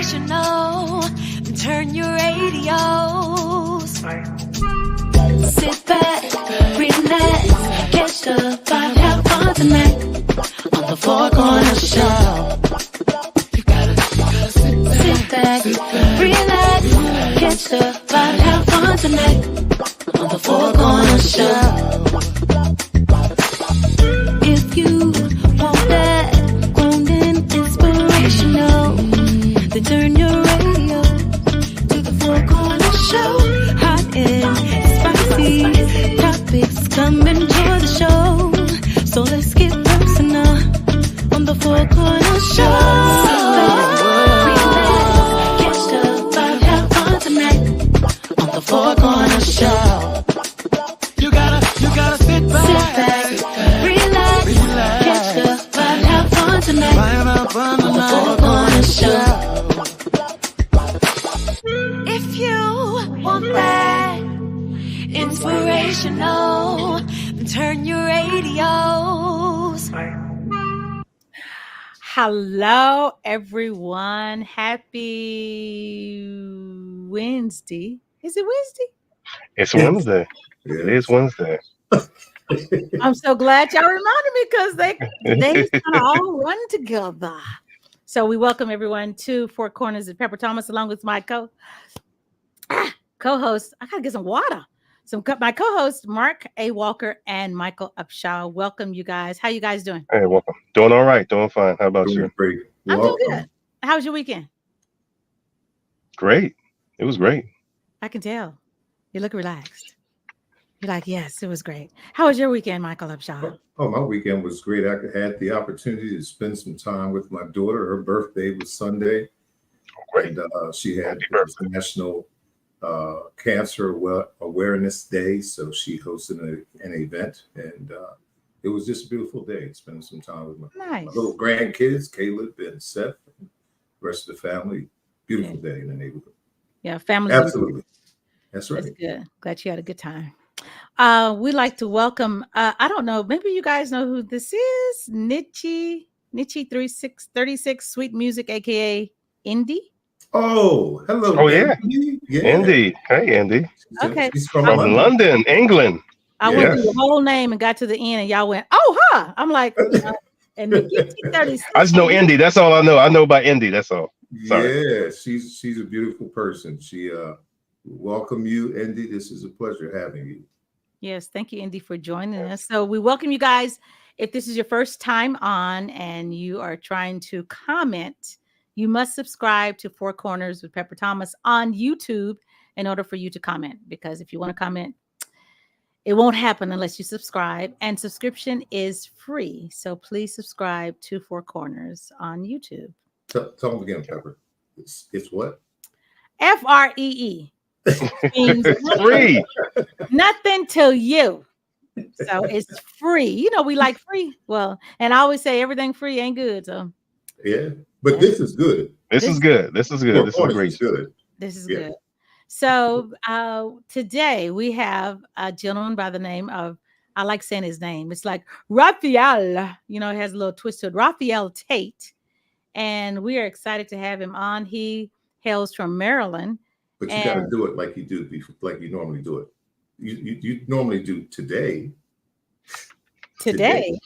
inspirational. Turn your radios. Sit back, relax, catch the vibe, have fun tonight on the Four Corner Show. You gotta sit back, relax, catch the vibe, have fun tonight on the Four Corner Show. If you want that grounding inspirational, then turn your radio to the Four Corner Show. Hot and spicy topics, come enjoy the show. So let's get personal on the Four Corner Show. Catch the vibe, have fun tonight on the Four Corner Show. You gotta sit back, relax, catch the vibe, have fun tonight on the Four Corner Show. If you want that inspirational, then turn your radios. Hello, everyone. Happy Wednesday. Is it Wednesday? It's Wednesday. It is Wednesday. I'm so glad y'all reminded me because they kind of all run together. So we welcome everyone to Four Corners at Pepper Thomas, along with my co-host. I gotta get some water. My co-host Mark A. Walker and Michael Upshaw. Welcome, you guys. How you guys doing? Hey, welcome. Doing all right. Doing fine. How about you? Great. I'm doing good. How was your weekend? Great. It was great. I can tell. You look relaxed. You're like, yes, it was great. How was your weekend, Michael Upshaw? Oh, my weekend was great. I had the opportunity to spend some time with my daughter. Her birthday was Sunday. Great. And she had National Cancer Awareness Day, so she hosted an event, and it was just a beautiful day. Spending some time with my little grandkids, Caleb and Seth, and the rest of the family. Beautiful day in the neighborhood. Yeah, family. Absolutely. That's right. That's good. Glad you had a good time. We'd like to welcome, I don't know, maybe you guys know who this is. Nietzsche 36 Sweet Music, aka Indy. Oh, hello. Oh, yeah. Andy. Andy. Hey, Andy. Okay. She's from London, England. I went through the whole name and got to the end, and y'all went, oh, huh. I'm like, and Nikki 36. I just know Indy. That's all I know. I know about Indy. That's all. Sorry. Yeah, she's a beautiful person. She welcome you, Indy. This is a pleasure having you. Yes, thank you, Indy, for joining us. So we welcome you guys. If this is your first time on and you are trying to comment, you must subscribe to Four Corners with Pepper Thomas on YouTube in order for you to comment. Because if you want to comment, it won't happen unless you subscribe. And subscription is free. So please subscribe to Four Corners on YouTube. Tell them again, Pepper. It's what? FREE. Means Free. nothing to you. So it's free. You know, we like free. Well, and I always say everything free ain't good. So yeah, but this is good. This is good. This is good. This is great. Good. This is good. So today we have a gentleman by the name of, I like saying his name. It's like Rafael. You know, it has a little twist to it. Rafael Tate. And we are excited to have him on. He hails from Maryland. But you got to do it like you do, like you normally do it. You normally do today. Today.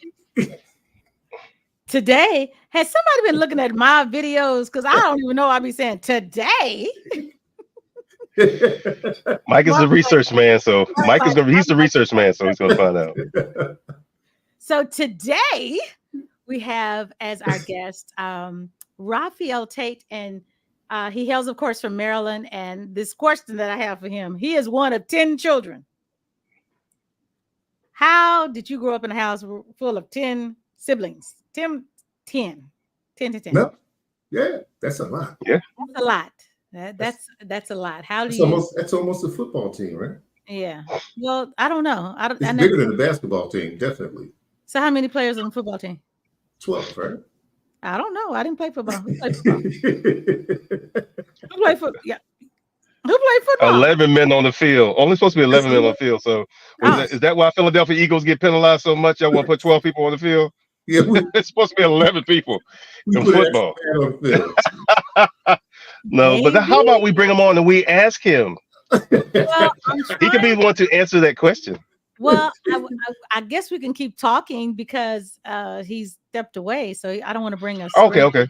Has somebody been looking at my videos? Because I don't even know I be saying today. Mike is the research man, so he's the research man, so he's gonna find out. So today we have as our guest Rafael Tate, and he hails, of course, from Maryland. And this question that I have for him: he is one of 10 children. How did you grow up in a house full of 10 siblings? 10. No. Yeah, that's a lot. Yeah, that's a lot. That's a lot. How do you? That's almost a football team, right? Yeah. Well, I don't know. It's bigger than a basketball team, definitely. So how many players on the football team? 12, right? I don't know. I didn't play football. Who played football? Who played football? Yeah. Who played football? 11 men on the field. Only supposed to be 11 men on the field. So is that why Philadelphia Eagles get penalized so much? Y'all want to put 12 people on the field? Yeah, it's supposed to be 11 people in football. No, but how about we bring him on and we ask him? Well, he could be the one to answer that question. Well, I guess we can keep talking because he's stepped away, so I don't want to bring us. Okay.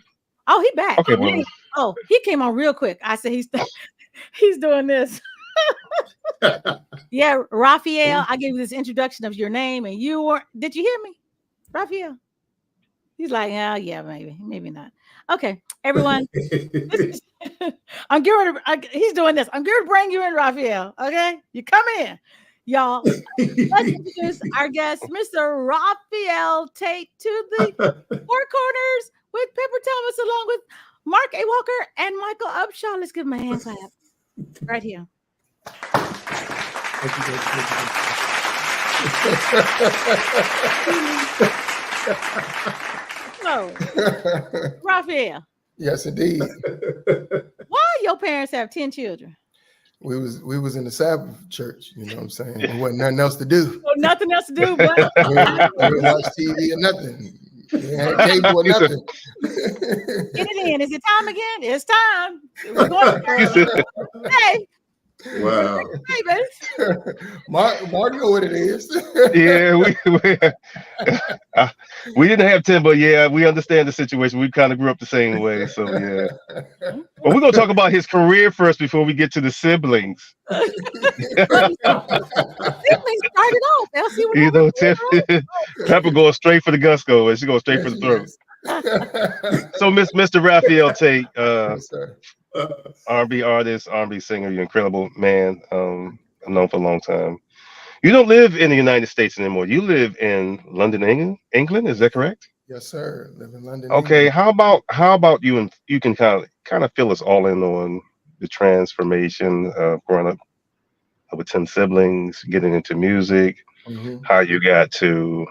Oh, he back. Okay, well. Oh, he came on real quick. I said he's doing this. Yeah, Rafael, I gave you this introduction of your name, and you weren't. Did you hear me, Rafael? He's like, yeah, maybe not. Okay, everyone. I'm getting ready he's doing this. I'm going to bring you in, Rafael. Okay, you come in, y'all. Let's introduce our guest, Mr. Rafael Tate, to the Four Corners with Pepper Thomas, along with Mark A. Walker and Michael Upshaw. Let's give him a hand clap right here. So, Rafael. Yes, indeed. Why your parents have 10 children? We was in the Sabbath church, you know what I'm saying? There wasn't nothing else to do. Well, nothing else to do, but we didn't watch TV or nothing. We had cable or nothing. Get it in. Is it time again? It's time. We're going hey. Wow. Hey, baby. Mark know what it is. Yeah, we didn't have 10, but yeah, we understand the situation. We kind of grew up the same way, so yeah. But we're gonna talk about his career first before we get to the siblings. Siblings started off. You know, Pepper going straight for the gusto, and she goes straight for the throat. So, Mr. Rafael Tate, Yes, R&B artist, R&B singer, you're incredible man. I've known for a long time. You don't live in the United States anymore. You live in London, England. Is that correct? Yes, sir. Live in London. Okay. England. How about you? And you can kind of fill us all in on the transformation of growing up with 10 siblings, getting into music, how you got to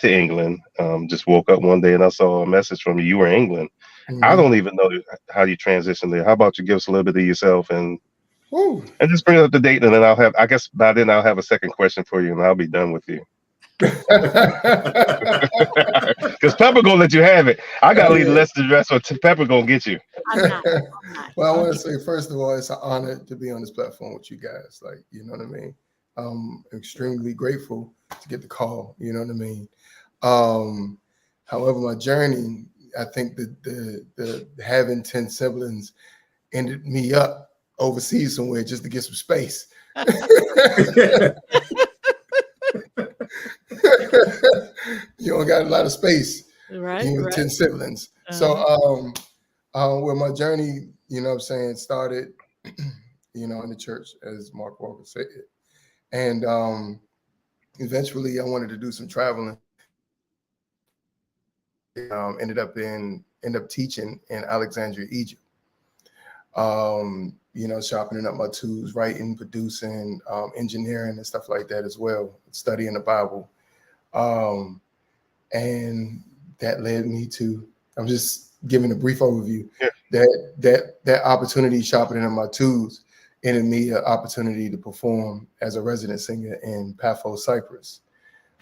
England. Just woke up one day and I saw a message from you. You were in England. I don't even know how you transitioned there. How about you give us a little bit of yourself and just bring it up to date, and then I guess by then I'll have a second question for you, and I'll be done with you. Because Pepper gonna let you have it. I gotta leave the rest of the rest, so Pepper gonna get you. I'm not. Well, I want to say first of all, it's an honor to be on this platform with you guys. Like, you know what I mean? I'm extremely grateful to get the call. You know what I mean? However, my journey, I think that the having 10 siblings ended me up overseas somewhere just to get some space. You don't got a lot of space, right? You know, 10 siblings. So, where my journey, you know what I'm saying, started, you know, in the church, as Mark Walker said. And eventually I wanted to do some traveling. Ended up teaching in Alexandria, Egypt. You know, sharpening up my tools, writing, producing, engineering, and stuff like that as well. Studying the Bible, and that led me to. I'm just giving a brief overview. Yeah. That opportunity, sharpening up my tools, ended me an opportunity to perform as a resident singer in Paphos, Cyprus,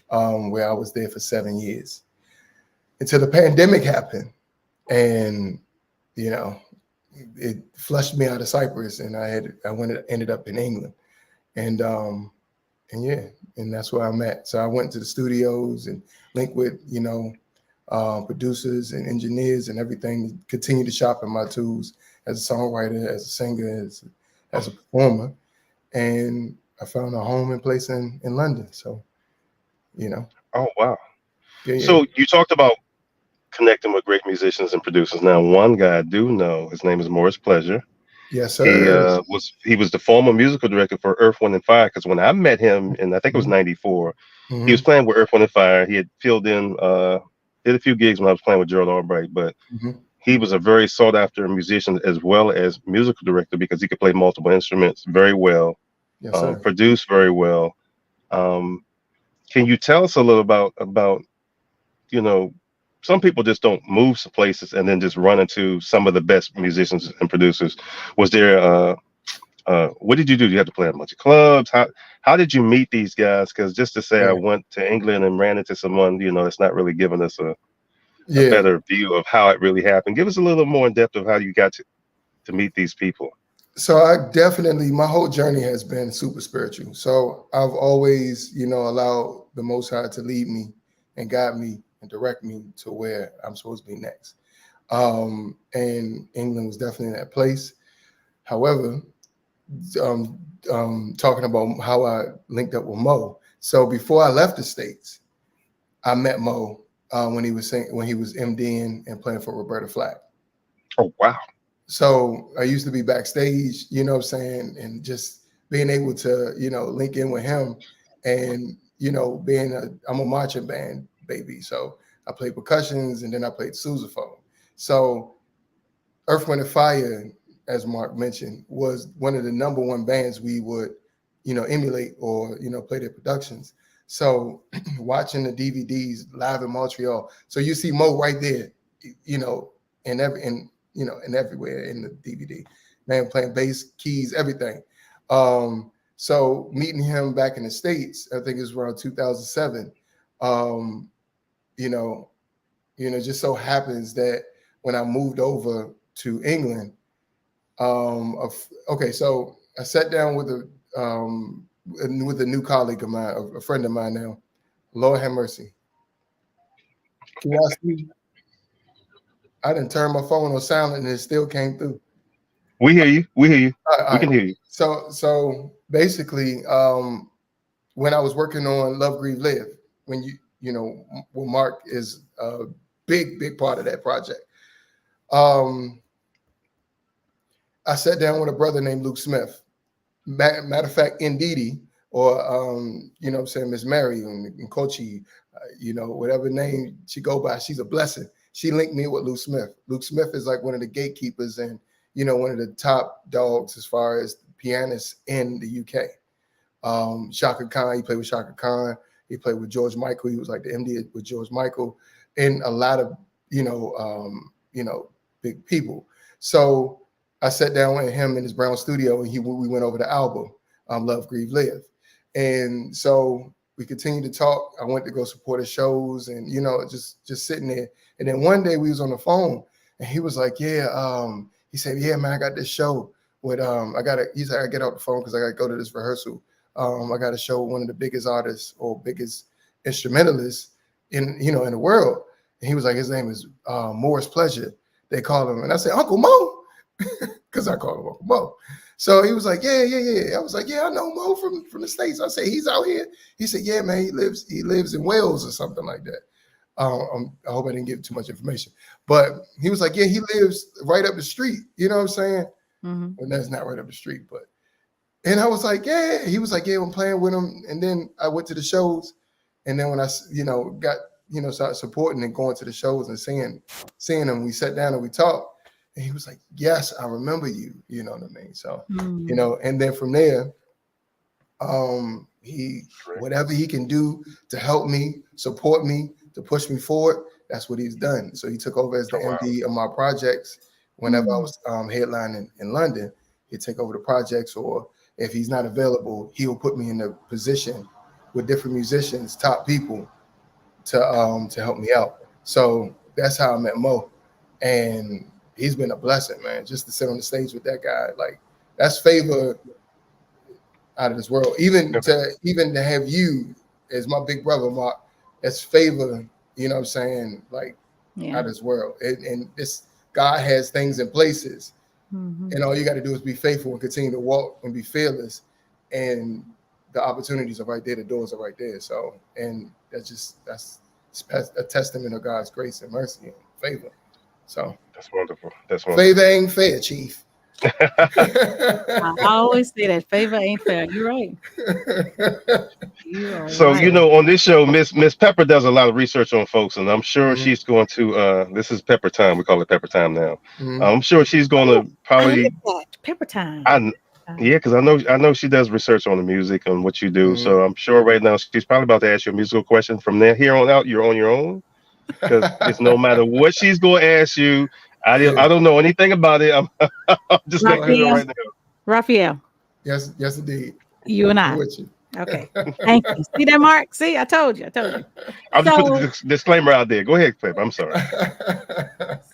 where I was there for 7 years. Until the pandemic happened, and you know, it flushed me out of Cyprus, and ended up in England, and that's where I'm at. So I went to the studios and linked with, you know, producers and engineers and everything to continue to sharpen my tools as a songwriter, as a singer, as a performer, and I found a home and place in London. So, you know. Oh wow! Yeah. So you talked about connecting with great musicians and producers. Now, one guy I do know, his name is Morris Pleasure. Yes, sir. He was the former musical director for Earth, Wind and Fire. Because when I met him, and I think it was '94, he was playing with Earth, Wind and Fire. He had filled in, did a few gigs when I was playing with Gerald Albright, but he was a very sought after musician as well as musical director because he could play multiple instruments very well, produce very well. Can you tell us a little about, you know, some people just don't move to places and then just run into some of the best musicians and producers. Was there, what did you do? You had to play a bunch of clubs. How did you meet these guys? Because just to say I went to England and ran into someone, you know, it's not really giving us a better view of how it really happened. Give us a little more in depth of how you got to meet these people? So my whole journey has been super spiritual. So I've always, allowed the Most High to lead me and guide me and direct me to where I'm supposed to be next. And England was definitely in that place. However, talking about how I linked up with Mo. So before I left the States, I met Mo when he was MDing and playing for Roberta Flack. Oh, wow. So I used to be backstage, and just being able to, link in with him and, I'm a marching band baby. So I played percussions and then I played sousaphone. So Earth, Wind & Fire, as Mark mentioned, was one of the #1 bands we would, emulate or, play their productions. So watching the DVDs live in Montreal. So you see Mo right there, and everywhere in the DVD, man, playing bass, keys, everything. So meeting him back in the States, I think it was around 2007. Just so happens that when I moved over to England, so I sat down with a new colleague of mine, a friend of mine now. Lord have mercy. Can you ask me? I didn't turn my phone on silent and it still came through. We hear you. We All can hear you. So basically, when I was working on Love, Grieve, Live, when Mark is a big part of that project. I sat down with a brother named Luke Smith. Matter of fact, Ndidi, or Miss Mary and Kochi, whatever name she go by, she's a blessing. She linked me with Luke Smith. Luke Smith is like one of the gatekeepers and, one of the top dogs as far as pianists in the UK. Shaka Khan, he played with Shaka Khan. He played with George Michael. He was like the MD with George Michael and a lot of, big people. So I sat down with him in his brown studio and we went over the album, Love, Grieve, Live. And so we continued to talk. I went to go support his shows and, just sitting there. And then one day we was on the phone and he was like, he said, yeah, man, I got this show with, he said, I get off the phone because I got to go to this rehearsal. I got a show with one of the biggest artists or biggest instrumentalists in the world. And he was like, his name is Morris Pleasure. They call him. And I said, Uncle Mo, because I call him Uncle Mo. So he was like, yeah. I was like, yeah, I know Mo from the States. I said, he's out here. He said, yeah, man, he lives in Wales or something like that. I hope I didn't give too much information. But he was like, yeah, he lives right up the street. You know what I'm saying? Mm-hmm. And that's not right up the street. And I was like, yeah. He was like, yeah, I'm playing with him. And then I went to the shows. And then when I, got, started supporting and going to the shows and seeing him, we sat down and we talked. And he was like, yes, I remember you. You know what I mean? So, and then from there, whatever he can do to help me, support me, to push me forward, that's what he's done. So he took over as the MD of my projects. Whenever I was headlining in London, he'd take over the projects, or if he's not available, he'll put me in a position with different musicians, top people, to help me out. So that's how I met Mo. And he's been a blessing, man. Just to sit on the stage with that guy, like that's favor out of this world. Even to have you as my big brother, Mark, that's favor, you know what I'm saying? Like out of this world. And this God has things in places. Mm-hmm. And all you got to do is be faithful and continue to walk and be fearless. And the opportunities are right there, the doors are right there. So, and that's a testament of God's grace and mercy and favor. So that's wonderful. Favor ain't fair, Chief. I always say that favor ain't fair. You're right. So right. On this show, Miss Pepper does a lot of research on folks, and I'm sure she's going to. This is Pepper time. We call it Pepper time now. I'm sure she's going to probably Pepper time. Yeah, because I know she does research on the music and what you do. So I'm sure right now she's probably about to ask you a musical question. From here on out, you're on your own. Because it's no matter what she's going to ask you, I don't know anything about it. I'm just going to right now. Rafael. Yes, indeed. You and I. With you. Okay. Thank you. See that, Mark? See, I told you. I'll just put the disclaimer out there. Go ahead, Clip. I'm sorry.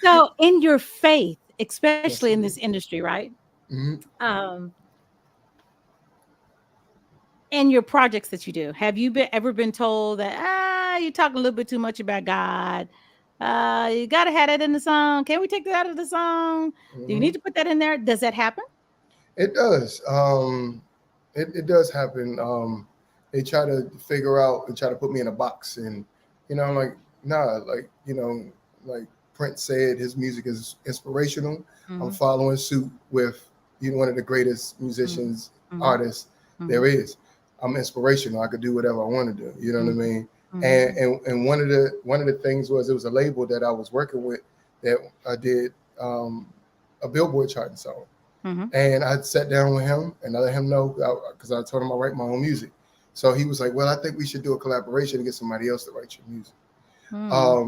So in your faith, especially in this industry, right? Mm-hmm. And your projects that you do, have you ever been told that you talk a little bit too much about God? You gotta have that in the song. Can we take that out of the song? Mm-hmm. Do you need to put that in there? Does that happen? It does. It does happen. They try to figure out and try to put me in a box, and I'm like, nah, like like Prince said, his music is inspirational. Mm-hmm. I'm following suit with one of the greatest musicians, mm-hmm. artists mm-hmm. there is. I'm inspirational. I could do whatever I want to do. You know mm-hmm. what I mean? Mm-hmm. And one of the things was, it was a label that I was working with that I did a Billboard charting song. Mm-hmm. And I sat down with him and I let him know, because I told him I write my own music. So he was like, well, I think we should do a collaboration and get somebody else to write your music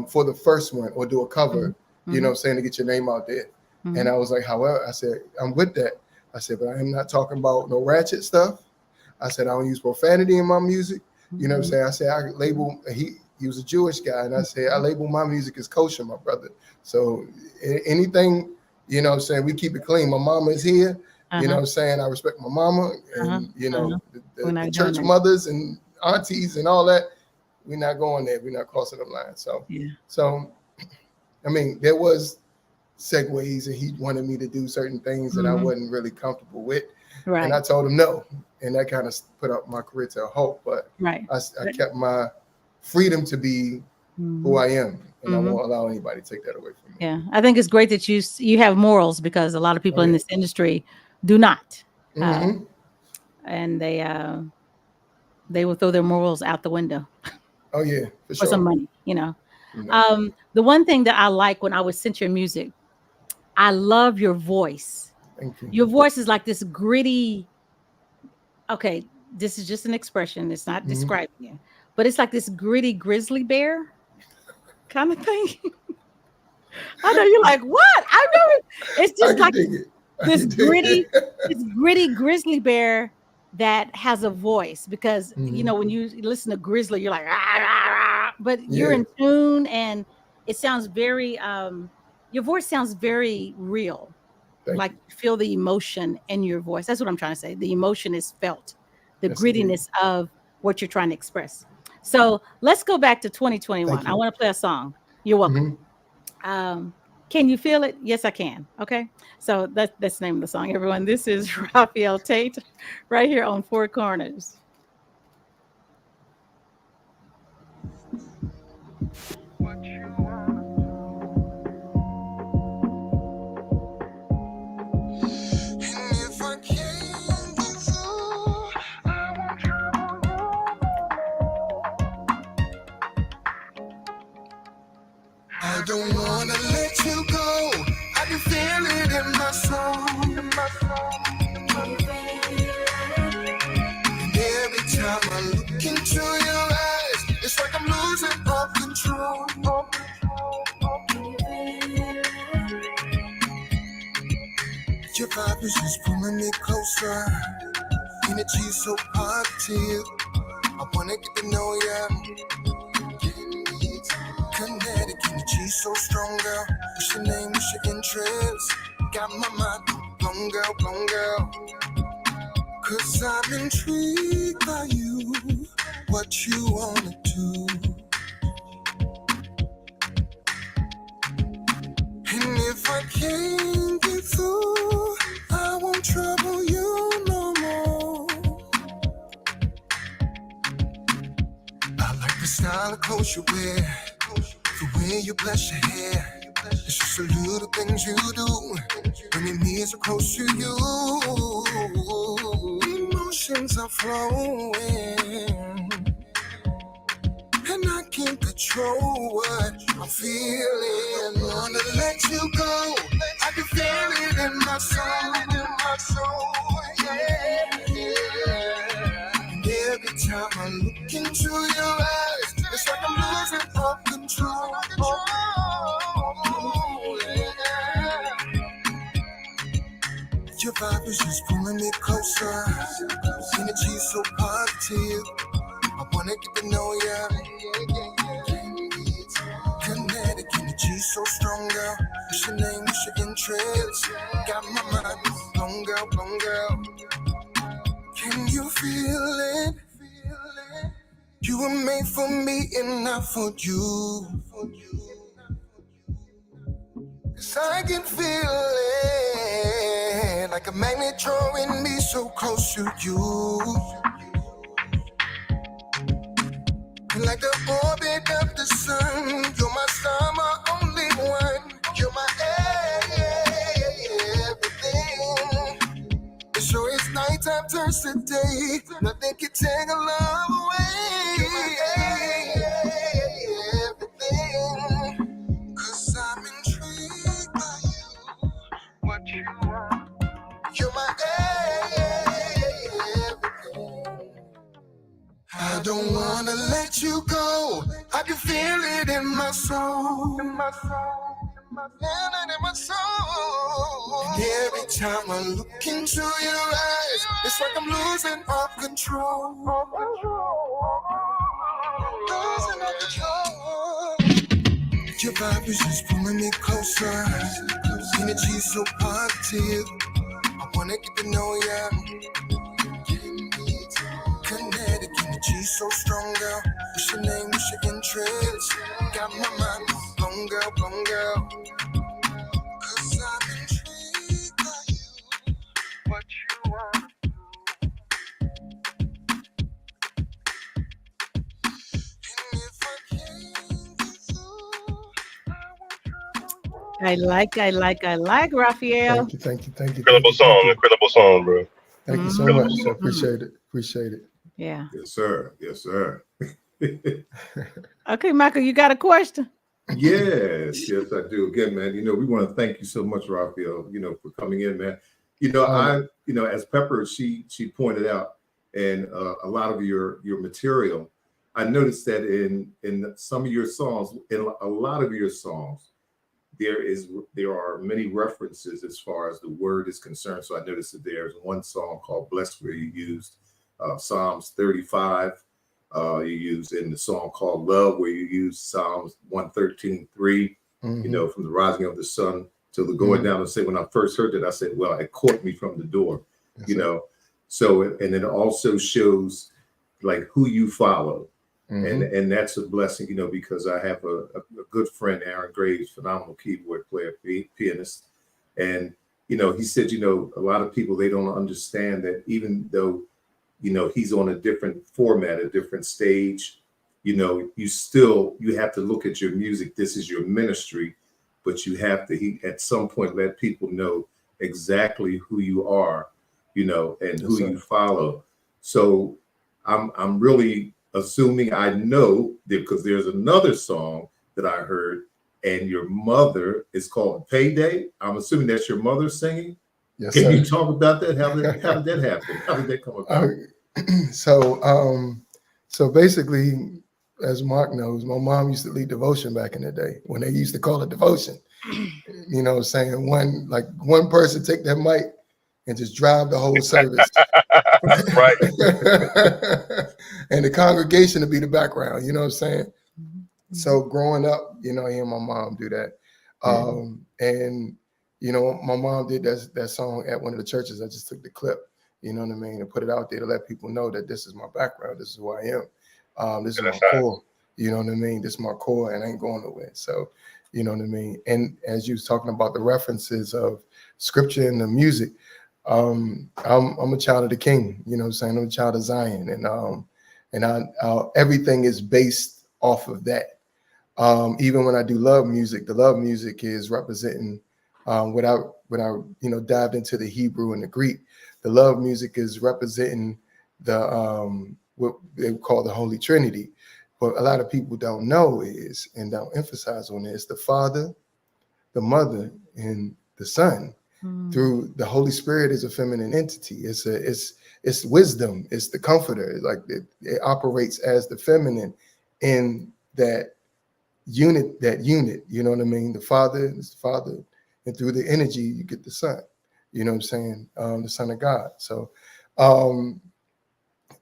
for the first one, or do a cover, mm-hmm. To get your name out there. Mm-hmm. And I was like, however, I said, I'm with that. I said, but I am not talking about no ratchet stuff. I said, I don't use profanity in my music. You know what I'm saying? I said, I label, he was a Jewish guy. And I said, I label my music as kosher, my brother. So anything, we keep it clean. My mama is here. Uh-huh. I respect my mama and, the church mothers and aunties and all that. We're not going there. We're not crossing the line. So, there was segues, and he wanted me to do certain things that I wasn't really comfortable with. Right. And I told him no. And that kind of put up my career to a halt. But I kept my freedom to be who I am. And I won't allow anybody to take that away from me. Yeah. I think it's great that you have morals, because a lot of people in this industry do not. Mm-hmm. And they will throw their morals out the window. Oh, yeah. For some money, The one thing that I like when I was sent your music, I love your voice. Thank you. Your voice is like this gritty. Okay, this is just an expression. It's not describing you, but it's like this gritty grizzly bear kind of thing. I know you're like, what? I know it's just like this gritty grizzly bear that has a voice, because when you listen to grizzly, you're like, rah, rah, rah, but you're in tune, and it sounds very your voice sounds very real. Like you feel the emotion in your voice. That's what I'm trying to say. The emotion is felt, the grittiness of what you're trying to express. So let's go back to 2021. I want to play a song. You're welcome. Can you feel it? Yes, I can. Okay. So that's the name of the song, everyone. This is Rafael Tate right here on Four Corners. What you want. I don't wanna let you go. I can feel it in my soul. And every time I look into your eyes, it's like I'm losing all control. Your vibe is just pulling me closer. Energy so positive. I wanna get to know ya. Kinetic energy so strong, girl. What's your name? What's your interest? Got my mind blown, girl. 'Cause I'm intrigued by you. What you wanna do? And if I can't get through, I won't trouble you no more. I like the style of clothes you wear. The way you bless your hair, it's just the little things you do, bringing me so close to you. Emotions are flowing, and I can't control what I'm feeling. Wanna let you go, I can feel it in my soul, And every time I look into your eyes, it's like I'm losing all control. Your vibe is just pulling me closer. Energy so positive. I wanna get to know ya. Kinetic energy so strong, girl. What's your name? What's your interest? Got my mind blown, girl, blown, girl. Can you feel it? You were made for me and not for you. 'Cause I can feel it, like a magnet drawing me so close to you. Like the orbit of the sun, you're my star, my only one. You're my everything. So it's nighttime turns to day, nothing can take a love away. You're my everything. 'Cause I'm intrigued by you, what you want. You're my everything. I don't wanna let you go. I can feel it in my soul. In my soul. Feel it in my soul. And every time I look into your eyes, it's like I'm losing all control. Losing all control. Your vibe is just pulling me closer. Energy so positive. I wanna get to know ya. Kinetic energy so strong, girl. What's your name? What's your interest? Got my mind blown, girl, blown, girl. 'Cause I'm intrigued by you, what you want. And if I can't get through, I like Rafael. Thank you. Incredible song, bro. Thank you so much. I appreciate it. Yeah. Yes, sir. Okay, Michael, you got a question? Yes, I do. Again, man, we want to thank you so much, Rafael, for coming in, man. As Pepper, she pointed out, and a lot of your material, I noticed that in some of your songs, in a lot of your songs, there are many references as far as the word is concerned. So I noticed that there's one song called "Blessed" where you used Psalms 35. You used in the song called "Love" where you used Psalms 113:3. Mm-hmm. From the rising of the sun till the going down. And say when I first heard that, I said, "Well, it caught me from the door." So and it also shows like who you follow. And that's a blessing, because I have a good friend, Aaron Graves, phenomenal keyboard player, pianist. And, he said, a lot of people, they don't understand that even though, he's on a different format, a different stage, you have to look at your music. This is your ministry, but you have to, at some point, let people know exactly who you are, and who you follow. So I'm really assuming I know that because there's another song that I heard and your mother is called Payday. I'm assuming that's your mother singing. Yes, Can sir. you talk about that? How did that happen? How did that come about? So basically, as Mark knows, my mom used to lead devotion back in the day when they used to call it devotion. Saying one person take that mic and just drive the whole service. Right. And the congregation to be the background, you know what I'm saying? So growing up, hearing my mom do that. And, my mom did that song at one of the churches. I just took the clip, and put it out there to let people know that this is my background. This is who I am. This is my core. You know what I mean? This is my core and I ain't going nowhere. So, you know what I mean? And as you was talking about the references of scripture and the music, I'm a child of the King, I'm saying? I'm a child of Zion, and everything is based off of that. Even when I do love music, the love music is representing, without dived into the Hebrew and the Greek, the love music is representing the what they call the Holy Trinity. What a lot of people don't know is, and don't emphasize on it, is the Father, the Mother, and the Son. Through the Holy Spirit is a feminine entity. It's wisdom. It's the comforter. Like it operates as the feminine in that unit. You know what I mean? The Father is the Father, and through the energy you get the Son. You know what I'm saying? The Son of God. So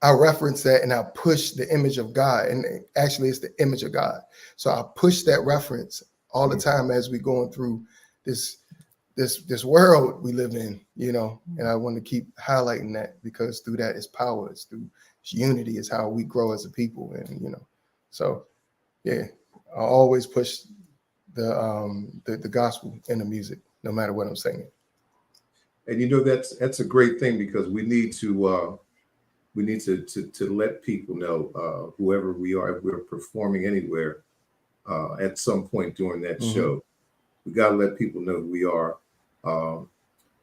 I reference that and I push the image of God, and actually it's the image of God. So I push that reference all the time as we going through this world we live in, you know, and I want to keep highlighting that because through that is power, it's through unity, is how we grow as a people. And, you know, so yeah, I always push the gospel in the music, no matter what I'm singing. And you know, that's a great thing, because we need to let people know, whoever we are, if we're performing anywhere, at some point during that show, we got to let people know who we are.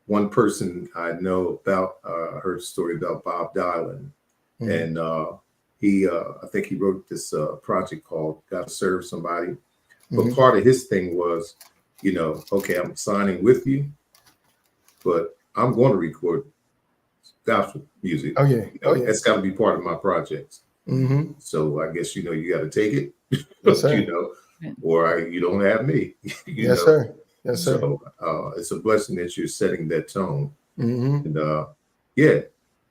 One person I know about, heard a story about Bob Dylan, and I think he wrote this project called "Gotta Serve Somebody." But part of his thing was, you know, okay, I'm signing with you, but I'm going to record gospel music. Oh yeah, you know, that's got to be part of my projects. So I guess, you know, you got to take it, yes, you know, or you don't have me. you yes, know? sir. Yes, sir. So it's a blessing that you're setting that tone. And yeah,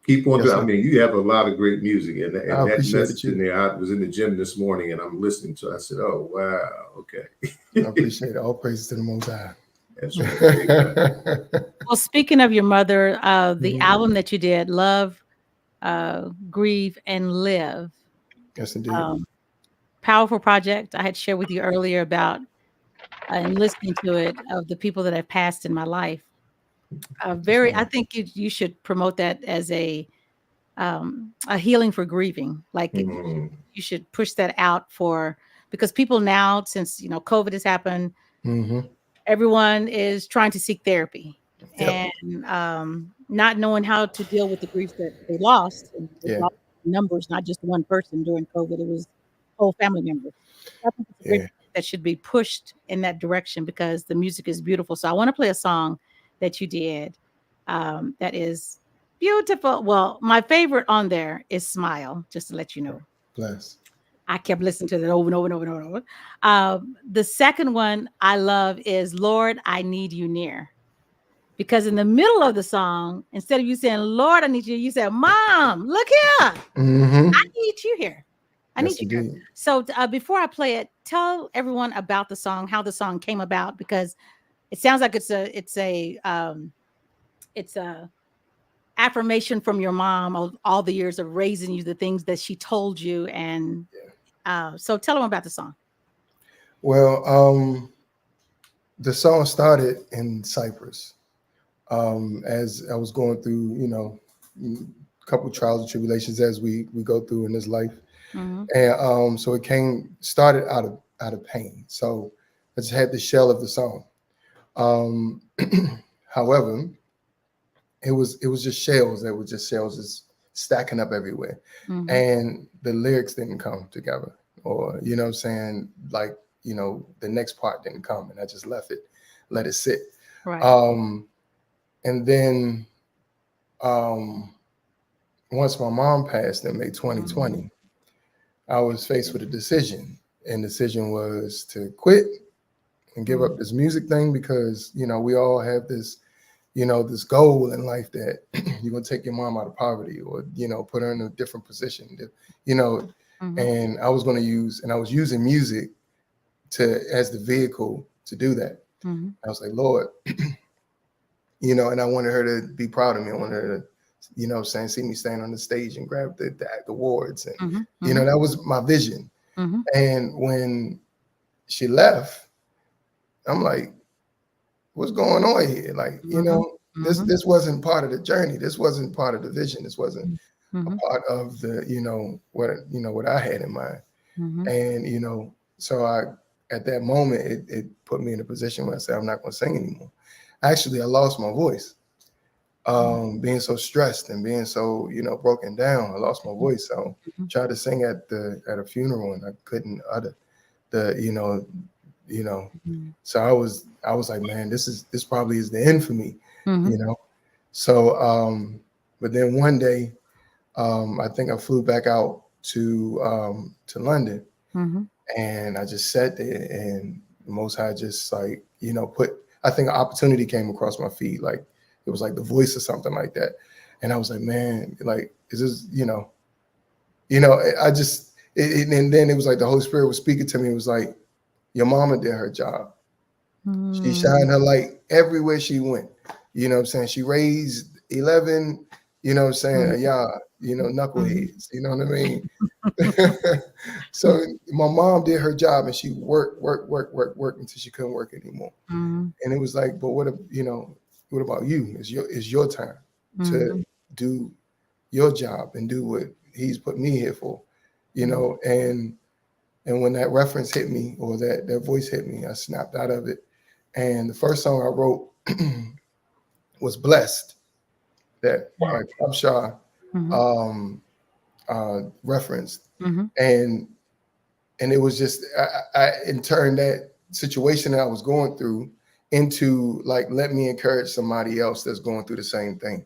keep on. Yes, I mean, you have a lot of great music, and I that appreciate message it, in there. I was in the gym this morning and I'm listening to it. I said, oh wow, okay. I appreciate it. All praise to the Most High. That's right. Well, speaking of your mother, the album that you did, Love, Grieve, and Live. Yes, indeed. Powerful project. I had shared with you earlier about and listening to it, of the people that have passed in my life. I think you should promote that as a healing for grieving. Like you should push that out because people now, since, you know, COVID has happened, everyone is trying to seek therapy and not knowing how to deal with the grief that they lost. And they lost numbers, not just one person during COVID. It was whole family members. I think it's a great that should be pushed in that direction because the music is beautiful. So I want to play a song that you did that is beautiful. Well, my favorite on there is Smile, just to let you know. Bless. I kept listening to that over and over and over and over. The second one I love is Lord, I Need You Near. Because in the middle of the song, instead of you saying, Lord, I need you, you said, Mom, look here. I need you here. I need you here. So before I play it, tell everyone about the song, how the song came about, because it sounds like it's a affirmation from your mom of all the years of raising you, the things that she told you. And so tell them about the song. Well, the song started in Cyprus. As I was going through, you know, a couple trials and tribulations as we go through in this life. And so it started out of pain. So I just had the shell of the song. However, it was just shells. That were just shells just stacking up everywhere. And the lyrics didn't come together, or, you know what I'm saying? Like, you know, the next part didn't come, and I just let it sit. Right. And then once my mom passed in May 2020, I was faced with a decision. And the decision was to quit and give up this music thing, because, you know, we all have this, you know, this goal in life that you're going to take your mom out of poverty, or, you know, put her in a different position, you know, and I was using music as the vehicle to do that. I was like, Lord, you know, and I wanted her to be proud of me. I wanted her to, you know, see me stand on the stage and grab the awards. And, you know, that was my vision. And when she left, I'm like, what's going on here? Like, you know, this wasn't part of the journey. This wasn't part of the vision. This wasn't a part of the, you know, what I had in mind. And, you know, so at that moment, it put me in a position where I said, I'm not going to sing anymore. Actually, I lost my voice. Being so stressed and being so, you know, broken down, I lost my voice. So tried to sing at a funeral, and I couldn't utter the, you know. So I was like, man, this probably is the end for me, you know. So but then one day, I think I flew back out to London, and I just sat there, and the Most High just, like, you know, I think an opportunity came across my feed, like it was like The Voice or something like that. And I was like, man, like, is this, you know, I just, and then it was like the Holy Spirit was speaking to me. It was like, your mama did her job. She Mm. shined her light everywhere she went. You know what I'm saying? She raised 11, you know what I'm saying, knuckleheads. You know what I mean? So my mom did her job, and she worked until she couldn't work anymore. And it was like, but what about you? It's your time to do your job and do what he's put me here for, you know. And when that reference hit me, or that voice hit me, I snapped out of it. And the first song I wrote was Blessed, that Upshaw referenced. And it was just, I in turn that situation that I was going through into like, let me encourage somebody else that's going through the same thing.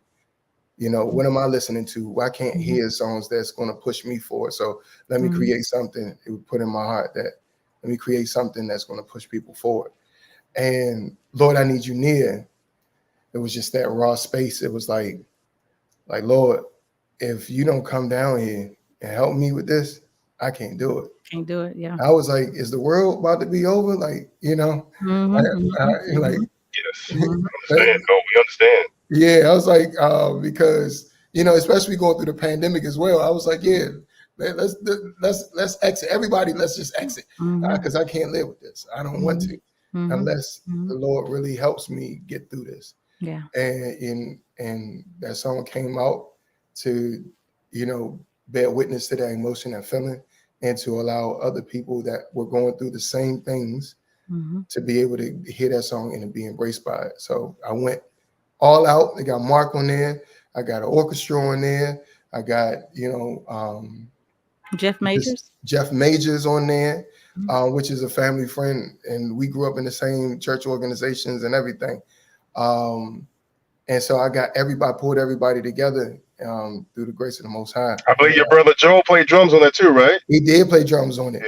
You know, what am I listening to? Why can't hear songs that's going to push me forward? So let me create something. It would put in my heart that let me create something that's going to push people forward. And Lord, I Need You Near. It was just that raw space. It was like Lord, if you don't come down here and help me with this, I can't do it. Can't do it. Yeah. I was like, is the world about to be over? Like, you know, like, yes, understand. No, we understand. Yeah, I was like, because, you know, especially going through the pandemic as well, I was like, yeah, let's exit. Everybody, let's just exit, because I can't live with this. I don't want to, unless the Lord really helps me get through this. Yeah. And that song came out to, you know, bear witness to that emotion and feeling, and to allow other people that were going through the same things to be able to hear that song and to be embraced by it. So I went all out. I got Mark on there. I got an orchestra on there. I got, you know, Jeff Majors on there, which is a family friend, and we grew up in the same church organizations and everything. And so I got pulled everybody together through the grace of the Most High. I believe your brother Joel played drums on that too, right? He did play drums on it.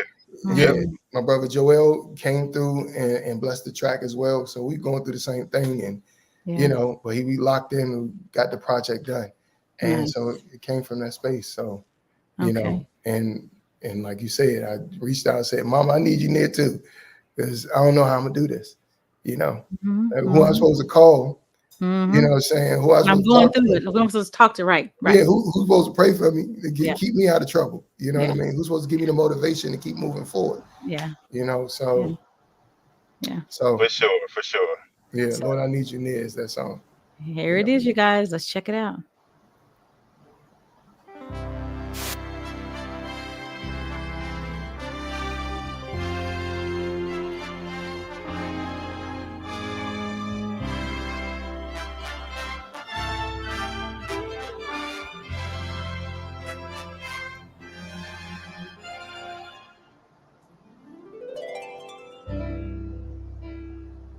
Yeah. My brother Joel came through and blessed the track as well. So we going through the same thing, and you know, but we locked in and got the project done. And so it came from that space. So, you know, and like you said, I reached out and said, Mom, I need you near too, because I don't know how I'm gonna do this. You know, who I'm supposed to call. You know what I'm saying? Who I'm going through it. Who I'm supposed to talk to, right? Yeah, who's supposed to pray for me to keep me out of trouble? You know what I mean? Who's supposed to give me the motivation to keep moving forward? Yeah. You know, so So for sure. Yeah, Lord, I Need You Near is that song. Here it is, you guys. Let's check it out.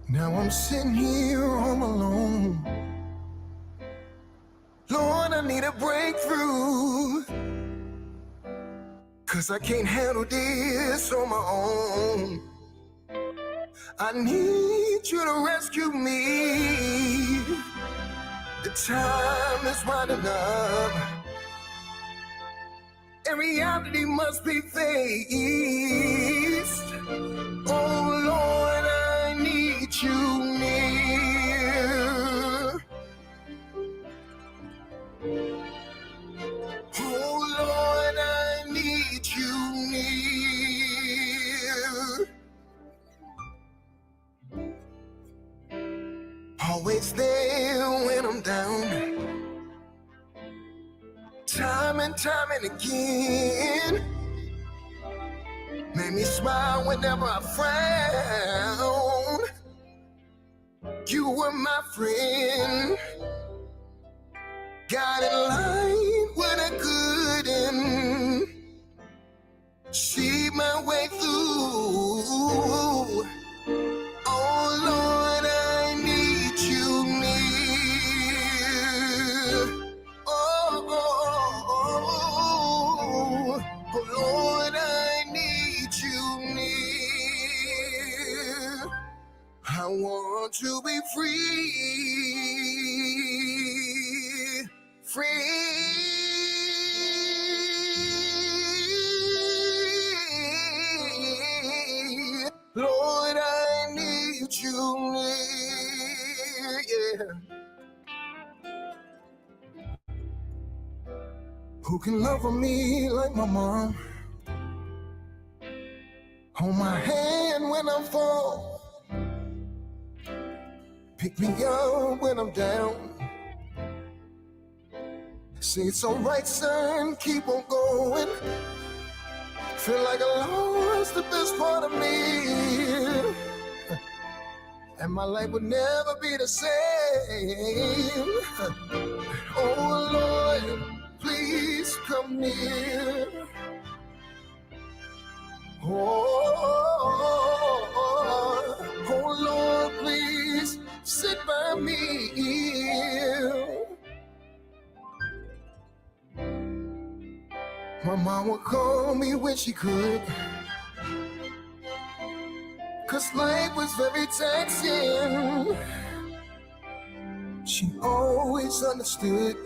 Now I'm sitting here all alone. Lord, I need a breakthrough, 'cause I can't handle this on my own. I need you to rescue me. The time is winding up, and reality must be faced. Oh Lord, I need you near. Oh Lord, I need you near. Always there when I'm down, time and again. Made me smile whenever I frown. You were my friend, guiding light with a good end. See my way through. Oh Lord, I need you near. Oh Lord, I need you near. I want to be free. Lord, you near, yeah. Who can love me like my mom? Hold my hand when I fall. Pick me up when I'm down. Say it's alright, son, keep on going. Feel like I lost the best part of me, and my life would never be the same. Oh Lord, please come near. Oh Lord, please sit by me. My mom would call me when she could, 'cause life was very taxing. She always understood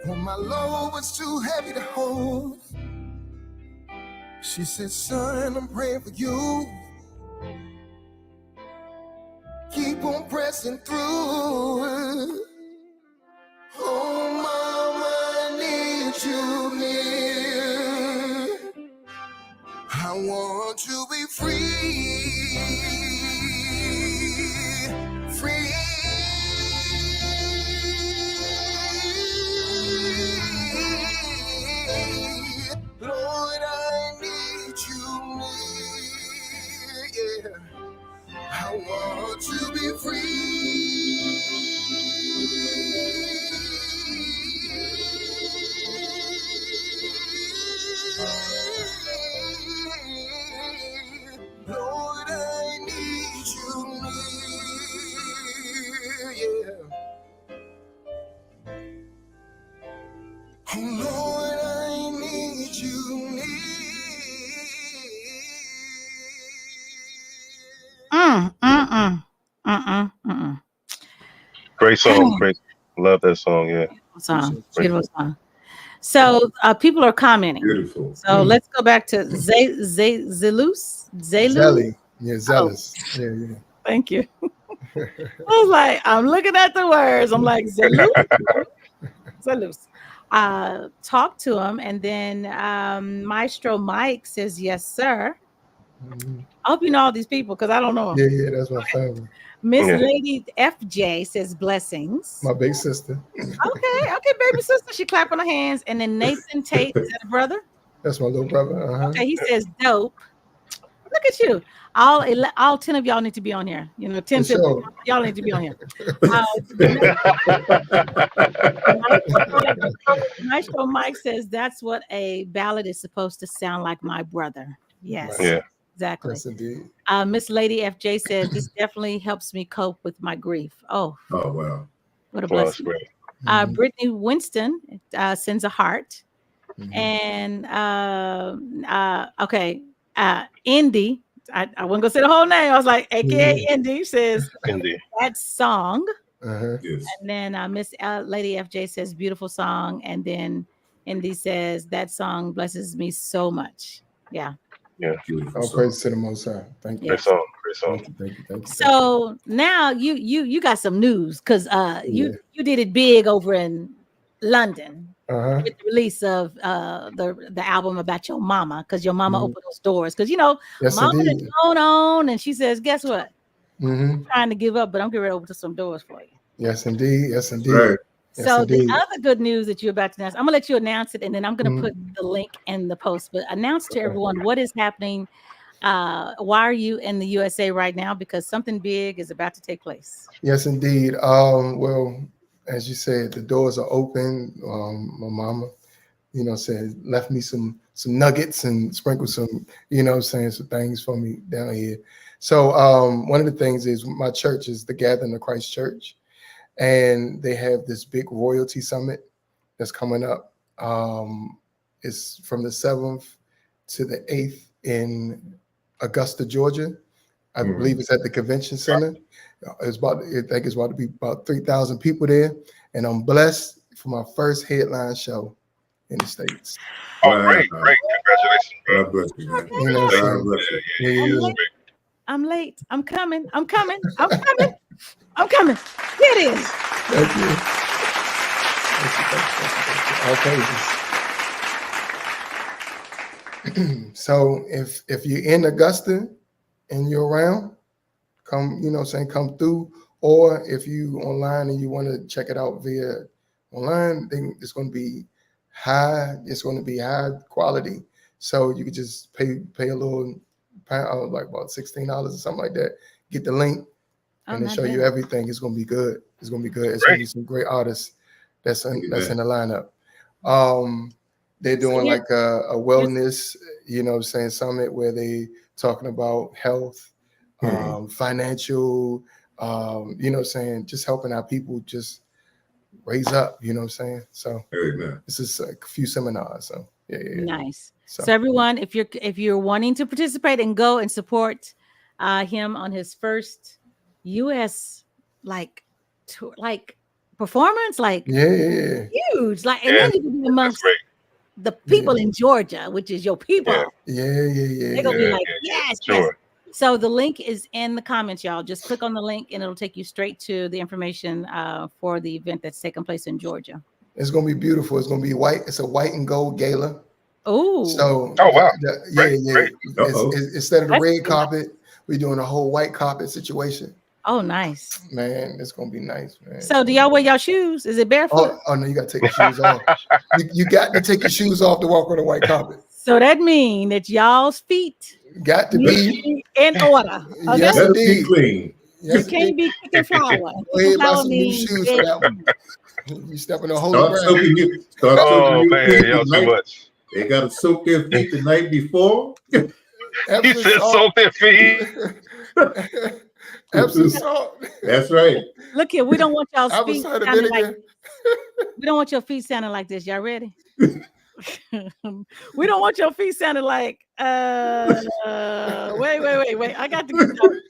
when my load was too heavy to hold. She said, son, I'm praying for you. Keep on pressing through. Oh, mama, I need you near. I want to be free. Free. Lord, I need you near, yeah. I want to be free. Lord, I need you near, yeah. Oh, Lord, I need you near. Great song. Great. Love that song. Yeah. Beautiful song. So people are commenting. Beautiful. So let's go back to Zelus. Zelly. Yeah, zealous. Oh. Yeah. Thank you. I was like, I'm looking at the words. I'm like, Zelus. Zelus. Talk to him, and then Maestro Mike says, yes, sir. Mm-hmm. I hope you know all these people because I don't know them. Yeah, that's my family. Miss Lady FJ says blessings. My big sister. Okay, baby sister. She clapping her hands. And then Nathan Tate, is that a brother? That's my little brother. Uh-huh. Okay, he says dope. Look at you. All 10 of y'all need to be on here. 10 sure. Y'all need to be on here. Maestro Mike says that's what a ballad is supposed to sound like, my brother. Yes. Yeah. Exactly. Yes, indeed. Miss Lady FJ says this definitely helps me cope with my grief. Oh wow. What a blessing. Brittany Winston sends a heart. Mm-hmm. And Indy, I wasn't gonna say the whole name. I was like, AKA Indy says that song. Yes. And then Miss Lady FJ says beautiful song. And then Indy says that song blesses me so much. Yeah. Yeah. All praise to the Most High. Thank you. Great song. Thank you. So now you got some news because you did it big over in London with the release of the album about your mama, because your mama opened those doors. Because mama is going on, and she says, guess what? I'm trying to give up, but I'm getting ready to open some doors for you. Yes, indeed. Right. So the other good news that you're about to announce, I'm gonna let you announce it, and then I'm gonna put the link in the post. But announce to everyone what is happening. Why are you in the USA right now? Because something big is about to take place. Yes, indeed. Well, as you said, the doors are open. My mama, said left me some nuggets and sprinkled some, some things for me down here. So one of the things is my church is the Gathering of Christ Church. And they have this big royalty summit that's coming up. It's from the 7th to the 8th in Augusta, Georgia. I believe it's at the convention center. I think it's about to be about 3,000 people there. And I'm blessed for my first headline show in the States. Oh, great. Congratulations, bro. God bless you, man. Yeah. I'm late. I'm coming. I'm coming. I'm coming. I'm coming. Here it is. Thank you. All praises. So if you're in Augusta and you're around, come, come through. Or if you online and you want to check it out via online, then it's going to be high. It's going to be high quality. So you could just pay a little, like about $16 or something like that. Get the link, and they show you everything. It's going to be good. It's going to be good. It's going to be some great artists that's in the lineup. They're doing like a wellness, summit where they talking about health, financial, just helping our people just raise up, So this is a few seminars. So yeah. Nice. So everyone, if you're wanting to participate and go and support him on his first US performance, huge, and then you can be amongst the people in Georgia, which is your people. They're gonna be like, yes. So the link is in the comments, y'all. Just click on the link and it'll take you straight to the information for the event that's taking place in Georgia. It's gonna be beautiful. It's gonna be white. It's a white and gold gala. Oh. So wow. Great. Instead of the red carpet, we're doing a whole white carpet situation. Oh, nice. Man, it's gonna be nice, man. So do y'all wear y'all shoes? Is it barefoot? Oh no, you gotta take your shoes off. You got to take your shoes off to walk on the white carpet. So that means that y'all's feet got to be in order. Okay? Yes, indeed. Clean. You can't be kicking flour. New shoes for that one. You step in the holy ground. Oh man, y'all too much. They gotta soak their feet the night before. He said soak their feet. Epsom salt. That's right. Look here, we don't want y'all's feet sounding like. We don't want your feet sounding like this. Y'all ready? We don't want your feet sounding like. Wait. I got to get that.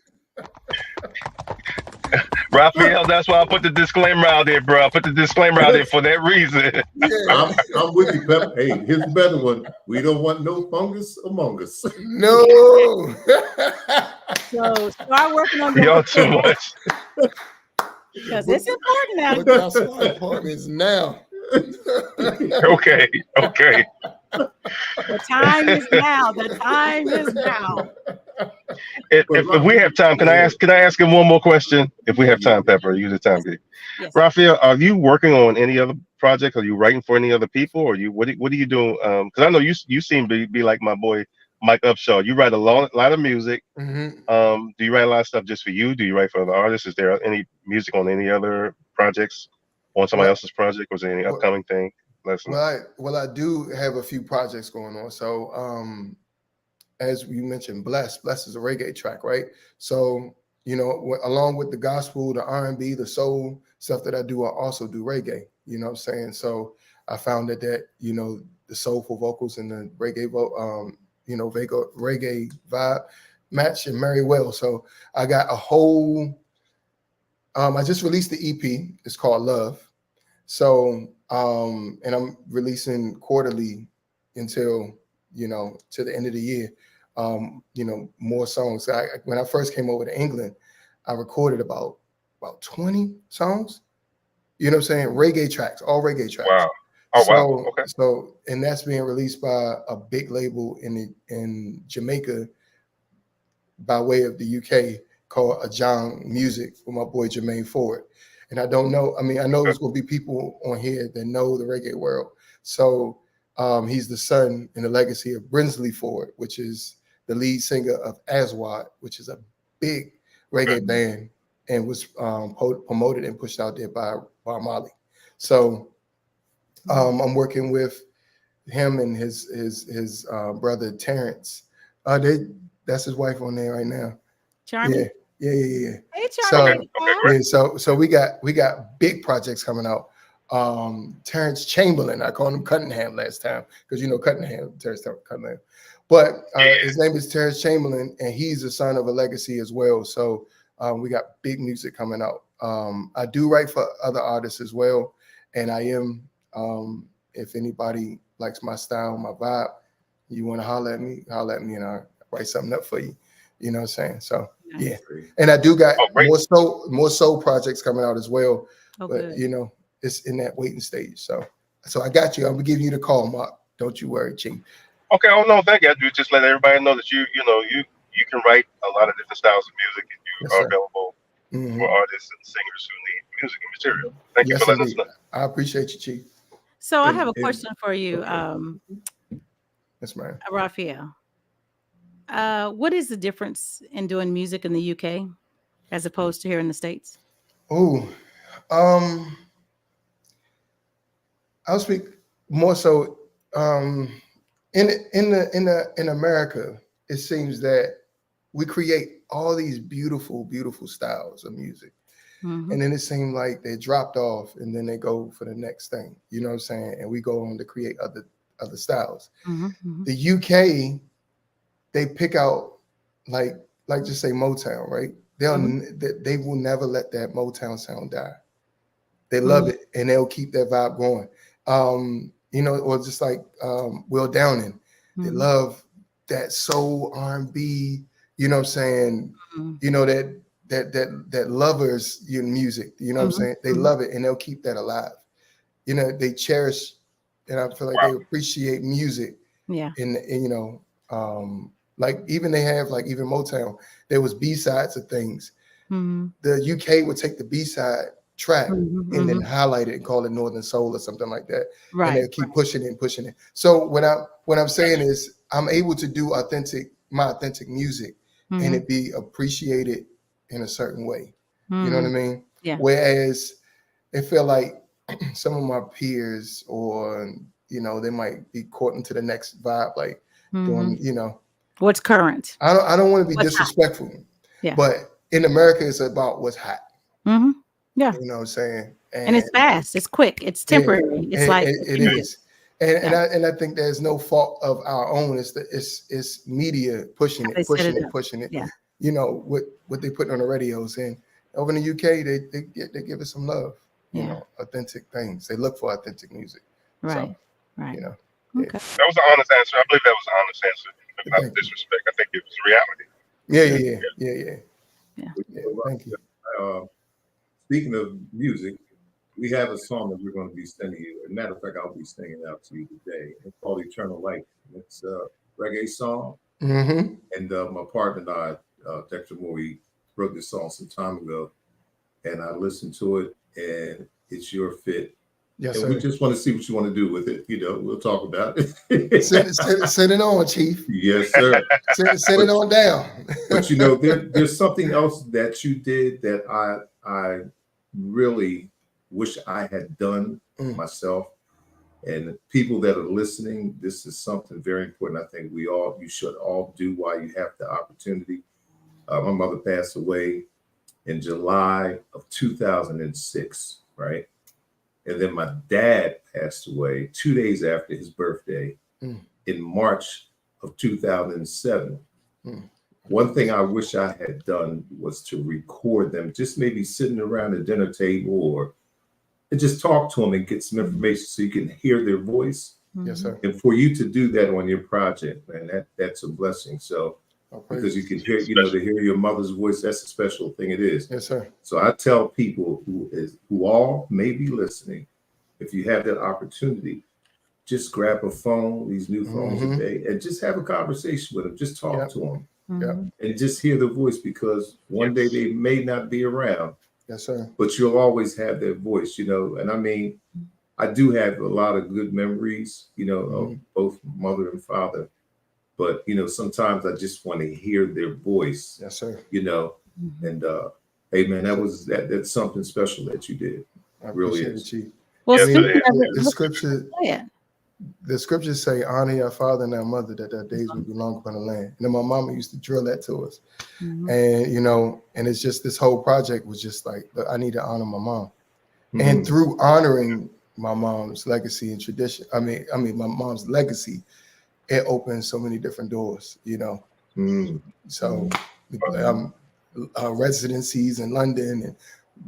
Rafael, that's why I put the disclaimer out there, bro. I put the disclaimer out there for that reason. I'm with you, Pep. Hey, here's a better one. We don't want no fungus among us. No. So start working on y'all too much. Because it's important now. The important is now. Okay. The time is now. The time is now. If we have time, can I ask him one more question? If we have time, Pepper, use the time. Yes. Rafael, are you working on any other projects? Are you writing for any other people, or what are you doing? Because I know you seem to be like my boy Mike Upshaw. You write a lot of music. Mm-hmm. Do you write a lot of stuff just for you? Do you write for other artists? Is there any music on any other projects, on somebody else's project, or is there any upcoming thing? Well, I do have a few projects going on. So, as you mentioned, Bless is a reggae track, right? So, along with the gospel, the R&B, the soul stuff that I do, I also do reggae. You know what I'm saying? So I found that the soulful vocals and the reggae reggae vibe match and marry well. So I got a whole. I just released the EP. It's called Love. So, and I'm releasing quarterly until, to the end of the year, more songs. When I first came over to England, I recorded about 20 songs, you know what I'm saying? Reggae tracks, all reggae tracks. Wow. Oh, wow. Okay. So, and that's being released by a big label in Jamaica by way of the UK called Ajang Music with my boy Jermaine Ford. And I don't know, I know there's going to be people on here that know the reggae world. So he's the son and the legacy of Brinsley Ford, which is the lead singer of Aswad, which is a big reggae band and was promoted and pushed out there by Mali. So I'm working with him and his brother Terrence. That's his wife on there right now. Charming. Yeah. Hey, Charlie. So we got big projects coming out. Terrence Chamberlain, I called him Cunningham last time because Terrence Cunningham. But his name is Terrence Chamberlain, and he's the son of a legacy as well. So we got big music coming out. I do write for other artists as well, and I am. If anybody likes my style, my vibe, you want to holler at me, and I'll write something up for you. You know what I'm saying? So Nice. yeah, and I do got more soul projects coming out as well. But good. you know, it's in that waiting stage. So I got you. I'm gonna give you the call, Mark. Don't you worry, Chief. Okay, I don't know if that got to just let everybody know that you can write a lot of different styles of music, and you are available for artists and singers who need music and material. Thank you for letting us know. I appreciate you, Chief. So I have a question for you, yes, ma'am. Rafael. What is the difference in doing music in the UK as opposed to here in the States? Oh, I'll speak more so. In America, it seems that we create all these beautiful, beautiful styles of music. And then it seemed like they dropped off and then they go for the next thing. You know what I'm saying? And we go on to create other styles. The UK, they pick out like just say Motown, right? They will never let that Motown sound die. They love it and they'll keep that vibe going. You know, or just like Will Downing, they love that soul R&B, you know what I'm saying? You know, that lovers music, you know what I'm saying? They love it and they'll keep that alive. You know, they cherish, and I feel like they appreciate music. Yeah. And you know, like even they have like even Motown, there was B-sides of things. The UK would take the B-side track and then highlight it and call it Northern Soul or something like that. Right. And they keep pushing it and pushing it. So what I'm saying is I'm able to do my authentic music and it be appreciated in a certain way. You know what I mean? Yeah. Whereas it feel like some of my peers or, you know, they might be caught into the next vibe, like doing, you know. What's current. I don't want to be disrespectful. Yeah. But in America, it's about what's hot. Yeah. You know what I'm saying? And it's fast. It's quick. It's temporary. Yeah, it's like it is. And I think there's no fault of our own. It's media pushing it. Yeah. You know what they put on the radios, and over in the UK they give us some love. You know, authentic things. They look for authentic music. Right. So, right. You know. Okay. That was an honest answer. I believe that was an honest answer. Without disrespect, I think it was reality. Yeah. Thank you. Speaking of music, we have a song that we're going to be singing you. As a matter of fact, I'll be singing out to you today. It's called Eternal Light. It's a reggae song. And my partner and I, Dexter Moore, we wrote this song some time ago. And I listened to it, and it's your fit. Yes, and sir. We just want to see what you want to do with it. You know, we'll talk about it. Send it on, Chief. Yes, sir. Send it on down. But you know, there's something else that you did that I really wish I had done myself. And people that are listening, this is something very important. I think you should all do while you have the opportunity. My mother passed away in July of 2006, right? And then my dad passed away 2 days after his birthday in March of 2007. One thing I wish I had done was to record them, just maybe sitting around a dinner table and just talk to them and get some information so you can hear their voice. Yes, sir. And for you to do that on your project, man, that's a blessing. So because you can hear, to hear your mother's voice, that's a special thing it is. Yes, sir. So I tell people who all may be listening, if you have that opportunity, just grab a phone, these new phones today, and just have a conversation with them. Just talk to them. And just hear the voice, because one day they may not be around. Yes, sir. But you'll always have that voice, And I mean, I do have a lot of good memories, of both mother and father. But, sometimes I just want to hear their voice. Yes, sir. And hey, man, that's something special that you did. I really appreciate is. it, Chief. Well, the scriptures say, honor your father and your mother, that their days will be long upon the land. And then my mama used to drill that to us. And, and it's just, this whole project was just like, I need to honor my mom. And through honoring my mom's legacy and tradition, I mean, my mom's legacy, it opens so many different doors, So residencies in London and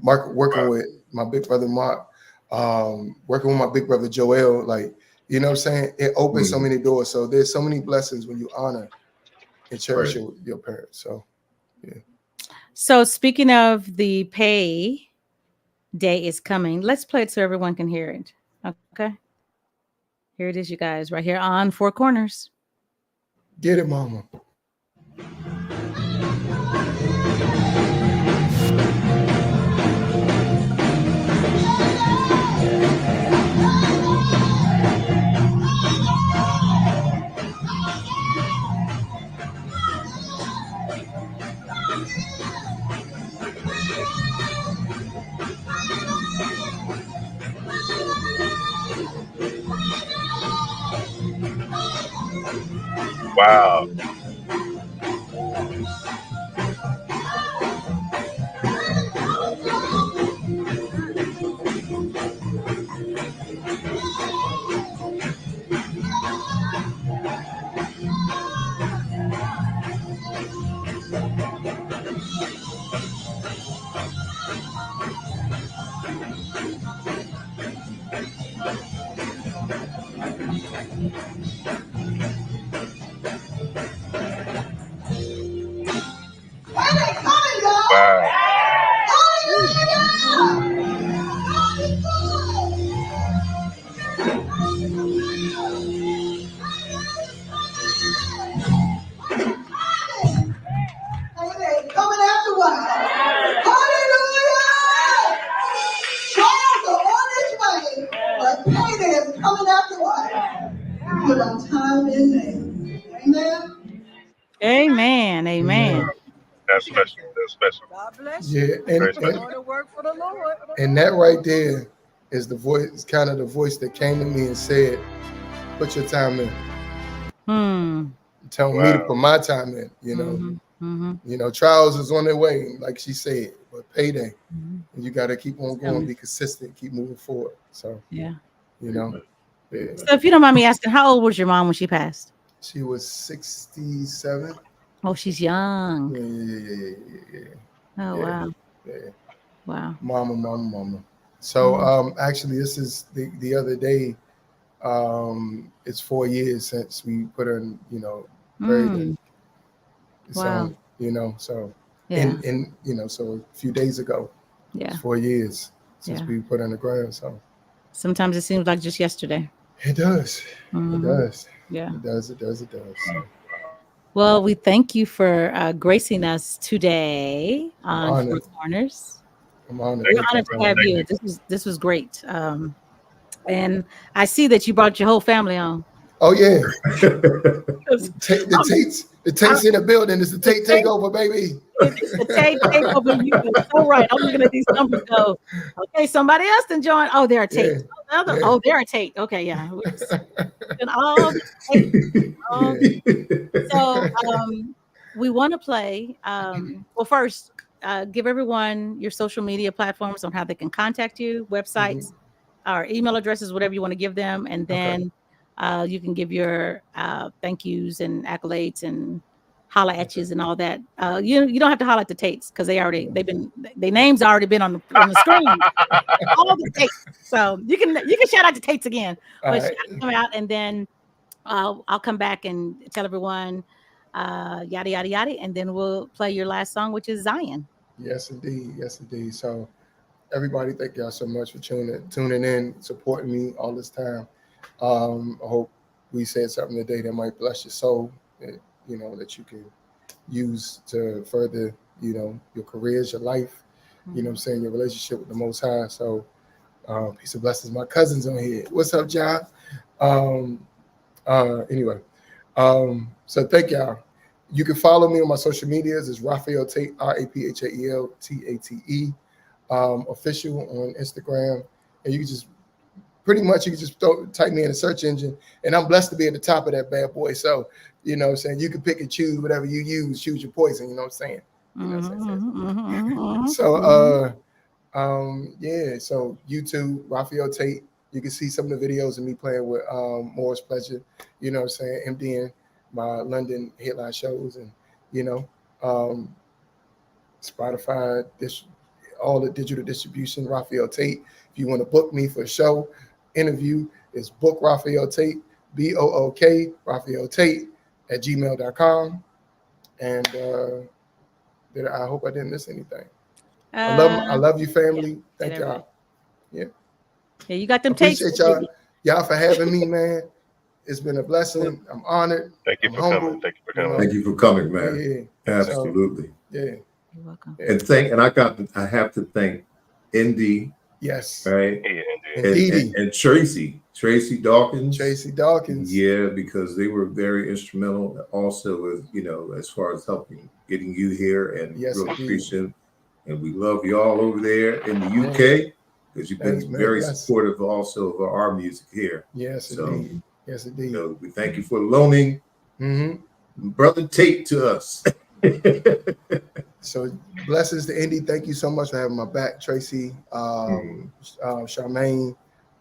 working with my big brother, Mark, working with my big brother, Joel, like, you know what I'm saying? It opens so many doors. So there's so many blessings when you honor and cherish your parents. So, yeah. So speaking of the pay day is coming, let's play it so everyone can hear it. Okay. Here it is, you guys, right here on Four Corners. Get it, mama. Wow. Wow. Coming afterwards. Hallelujah! Trials are on its way, but payday is coming afterwards. Put on time in there. Amen. Amen. Amen. That's special. That's special. God bless you. Yeah, and that right there is the voice, kind of the voice that came to me and said, "Put your time in." Telling me to put my time in. You know, you know, trials is on their way, like she said, but payday, and you got to keep on going, be consistent, keep moving forward. So yeah, you know. Yeah. So if you don't mind me asking, how old was your mom when she passed? She was 67. Oh, she's young. Yeah. Oh, wow. Yeah. Wow. Mama. So actually this is the other day. It's 4 years since we put her in, you know, buried. So, wow. You know, so yeah. and you know, so a few days ago, yeah, it's 4 years since we put her in the ground. So sometimes it seems like just yesterday. It does. It does. Yeah. It does. So. Well, we thank you for gracing us today on Four Corners. I'm honored. We're honored to have you. This was great. And I see that you brought your whole family on. Oh yeah. The Tate's in the building. It's the Tate takeover, baby. It's the Tate takeover. You are so right. I'm looking at these numbers. Go. Okay, somebody else can join. Oh, they're a Tate. Yeah. Oh, they're a Tate. Okay, yeah. And all so we want to play. Well, first, give everyone your social media platforms on how they can contact you, websites, or email addresses, whatever you want to give them, and then you can give your thank yous and accolades and holla at yous and all that. You don't have to holla at the Tates because their names already been on the screen. All the Tates. So you can shout out to Tates again. But shout them out, and then I'll come back and tell everyone yada yada yada, and then we'll play your last song, which is Zion. Yes, indeed. So everybody, thank y'all so much for tuning in, supporting me all this time. I hope we said something today that might bless your soul, that, you know, that you can use to further, you know, your careers, your life, you know what I'm saying, your relationship with the Most High. So peace and blessings. My cousin's on here. What's up, John? Anyway, so thank y'all. You can follow me on my social medias. It's Rafael Tate, Raphael Tate, official on Instagram. And you can just type me in a search engine, and I'm blessed to be at the top of that bad boy. So, you know what I'm saying, you can pick and choose whatever you use, choose your poison, you know what I'm saying? You know what I'm saying? So, so YouTube, Rafael Tate, you can see some of the videos of me playing with Morris Pleasure, you know what I'm saying, MDing my London headline shows, and, you know, Spotify, all the digital distribution, Rafael Tate. If you want to book me for a show, interview, is book Rafael Tate, BOOK, Rafael Tate @gmail.com. And I hope I didn't miss anything. I love you, family. Thank y'all. Yeah. Yeah, you got them Appreciate y'all for having me, man. It's been a blessing. I'm honored. Thank you for coming. Thank you for coming. Thank you for coming, man. Yeah. Absolutely. So, yeah. You're welcome. And I have to thank Indy. Yes. Right. Yeah, and Tracy Dawkins. Tracy Dawkins. Yeah, because they were very instrumental also as as far as getting you here, and really appreciate. And we love y'all over there in the UK because you've been very supportive also of our music here. Yes, indeed. Yes, indeed. We thank you for loaning Brother Tate to us. So blessings to Indy. Thank you so much for having my back, Tracy, Charmaine,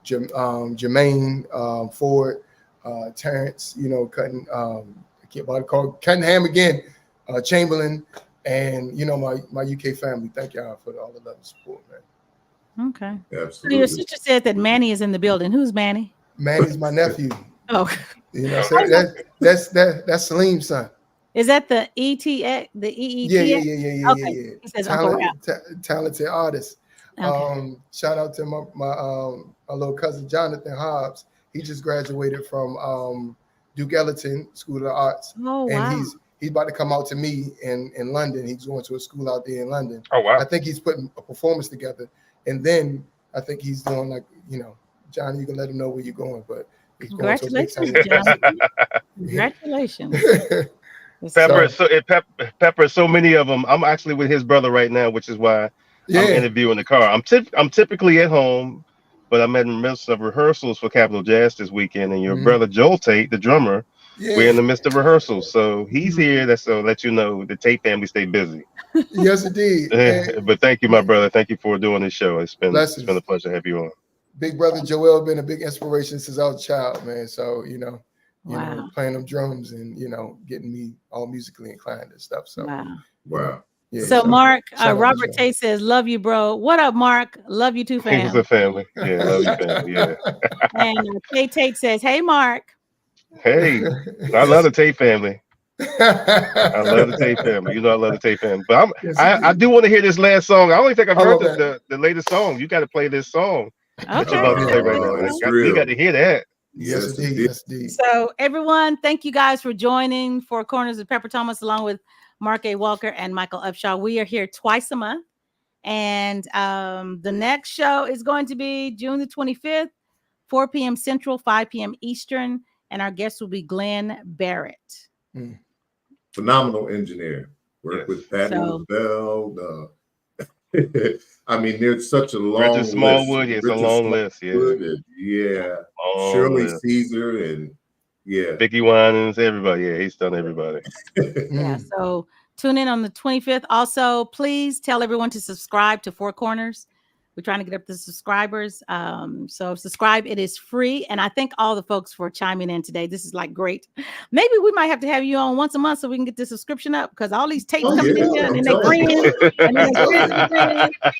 Jermaine, Ford, Terrence, Cunningham again, Chamberlain, and my UK family. Thank y'all for all the love and support, man. Okay. Absolutely. Your sister said that Manny is in the building. Who's Manny? Manny's my nephew. Oh, that's Salim's son. Is that the ETX? The EETX? Yeah. Okay. Yeah. He says Talented artist. Okay. Shout out to my little cousin Jonathan Hobbs. He just graduated from Duke Ellington School of the Arts. Oh, wow. And he's about to come out to me in London. He's going to a school out there in London. Oh, wow. I think he's putting a performance together. And then I think he's doing Johnny, you can let him know where you're going, but he's going to a big time. Congratulations. Pepper, so many of them. I'm actually with his brother right now, which is why I'm interviewing the car. I'm typically at home, but I'm in the midst of rehearsals for Capital Jazz this weekend. And your brother Joel Tate, the drummer, we're in the midst of rehearsals. So he's here. That's to let you know the Tate family stay busy. Yes, indeed. But thank you, my brother. Thank you for doing this show. It's been a pleasure to have you on. Big brother Joel been a big inspiration since I was a child, man. So playing them drums and getting me all musically inclined and stuff. So wow. Yeah, so Mark, Robert Tate says, "Love you, bro." What up, Mark? Love you too, fam. It's a family. Yeah, love you, family. Yeah. And Tate says, "Hey, Mark." Hey, I love the Tate family. I love the Tate family. I love the Tate family. But I do want to hear this last song. I only think I've heard the latest song. You got to play this song. That you're about to play right now. We got to hear that. Yes, indeed. So everyone, thank you guys for joining Four Corners with Pepper Thomas, along with Mark A. Walker and Michael Upshaw. We are here twice a month. And the next show is going to be June the 25th, 4 p.m. Central, 5 p.m. Eastern. And our guest will be Glenn Barrett. Phenomenal engineer. Work with Patty LaBelle. I mean, there's such a long list. Smallwood, it's a long list. Yeah. Shirley Caesar and Vicky Winans, everybody. Yeah, he's done everybody. So tune in on the 25th. Also, please tell everyone to subscribe to Four Corners. We're trying to get up the subscribers. So subscribe. It is free. And I thank all the folks for chiming in today. This is great. Maybe we might have to have you on once a month so we can get the subscription up, because all these tapes coming in here and they grin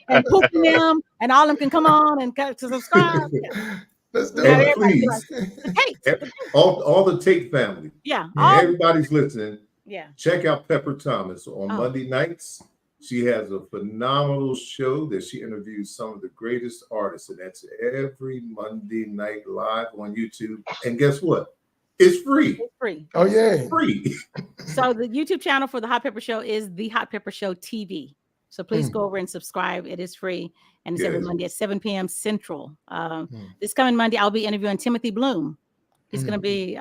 and pooping them, and all of them can come on and to subscribe. Let's do it, please. All the Tate family. Yeah. Everybody's listening. Yeah. Check out Pepper Thomas on Monday nights. She has a phenomenal show that she interviews some of the greatest artists, and that's every Monday night live on YouTube. And guess what? It's free. It's free. Oh, yeah. It's free. So the YouTube channel for the Hot Pepper Show is The Hot Pepper Show TV. So please go over and subscribe. It is free. And it's every Monday at 7 p.m. Central. This coming Monday, I'll be interviewing Timothy Bloom. He's going to be,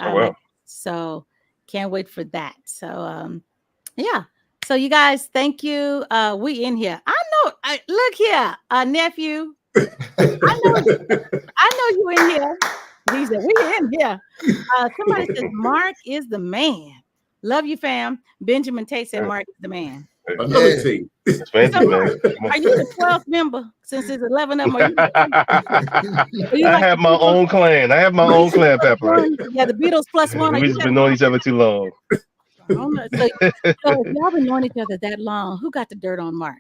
so can't wait for that. So, So you guys, thank you. We in here. I know. Look here, nephew. I know you in here. He said, we in here. Somebody says Mark is the man. Love you, fam. Benjamin Tate said Mark is the man. Another Tate. So, are you the 12th member? Since there's 11 of them. I have my own clan. Pepper. Yeah, the Beatles plus one. We've just been knowing each other too long. So if y'all been knowing each other that long, who got the dirt on Mark?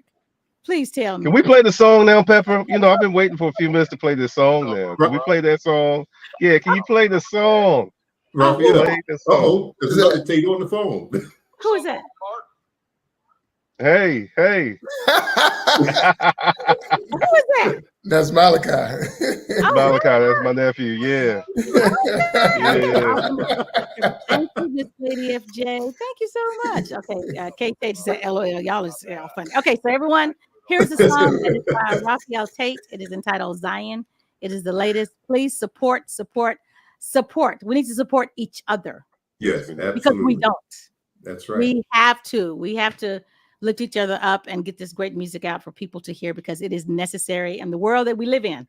Please tell me. Can we play the song now, Pepper? I've been waiting for a few minutes to play this song now. Can we play that song? Yeah, can you play the song? Rafael. There's another Tate on the phone. Who is that? Hey. Who is that? That's Malachi. Malachi, that's my nephew. Yeah. Thank you, Miss Lady FJ. Thank you so much. Okay, Tate said LOL. Y'all is funny. Okay, so everyone, here's a song that is by Rafael Tate. It is entitled Zion. It is the latest. Please support. We need to support each other. Yes, absolutely. Because we don't. That's right. We have to lift each other up and get this great music out for people to hear because it is necessary in the world that we live in.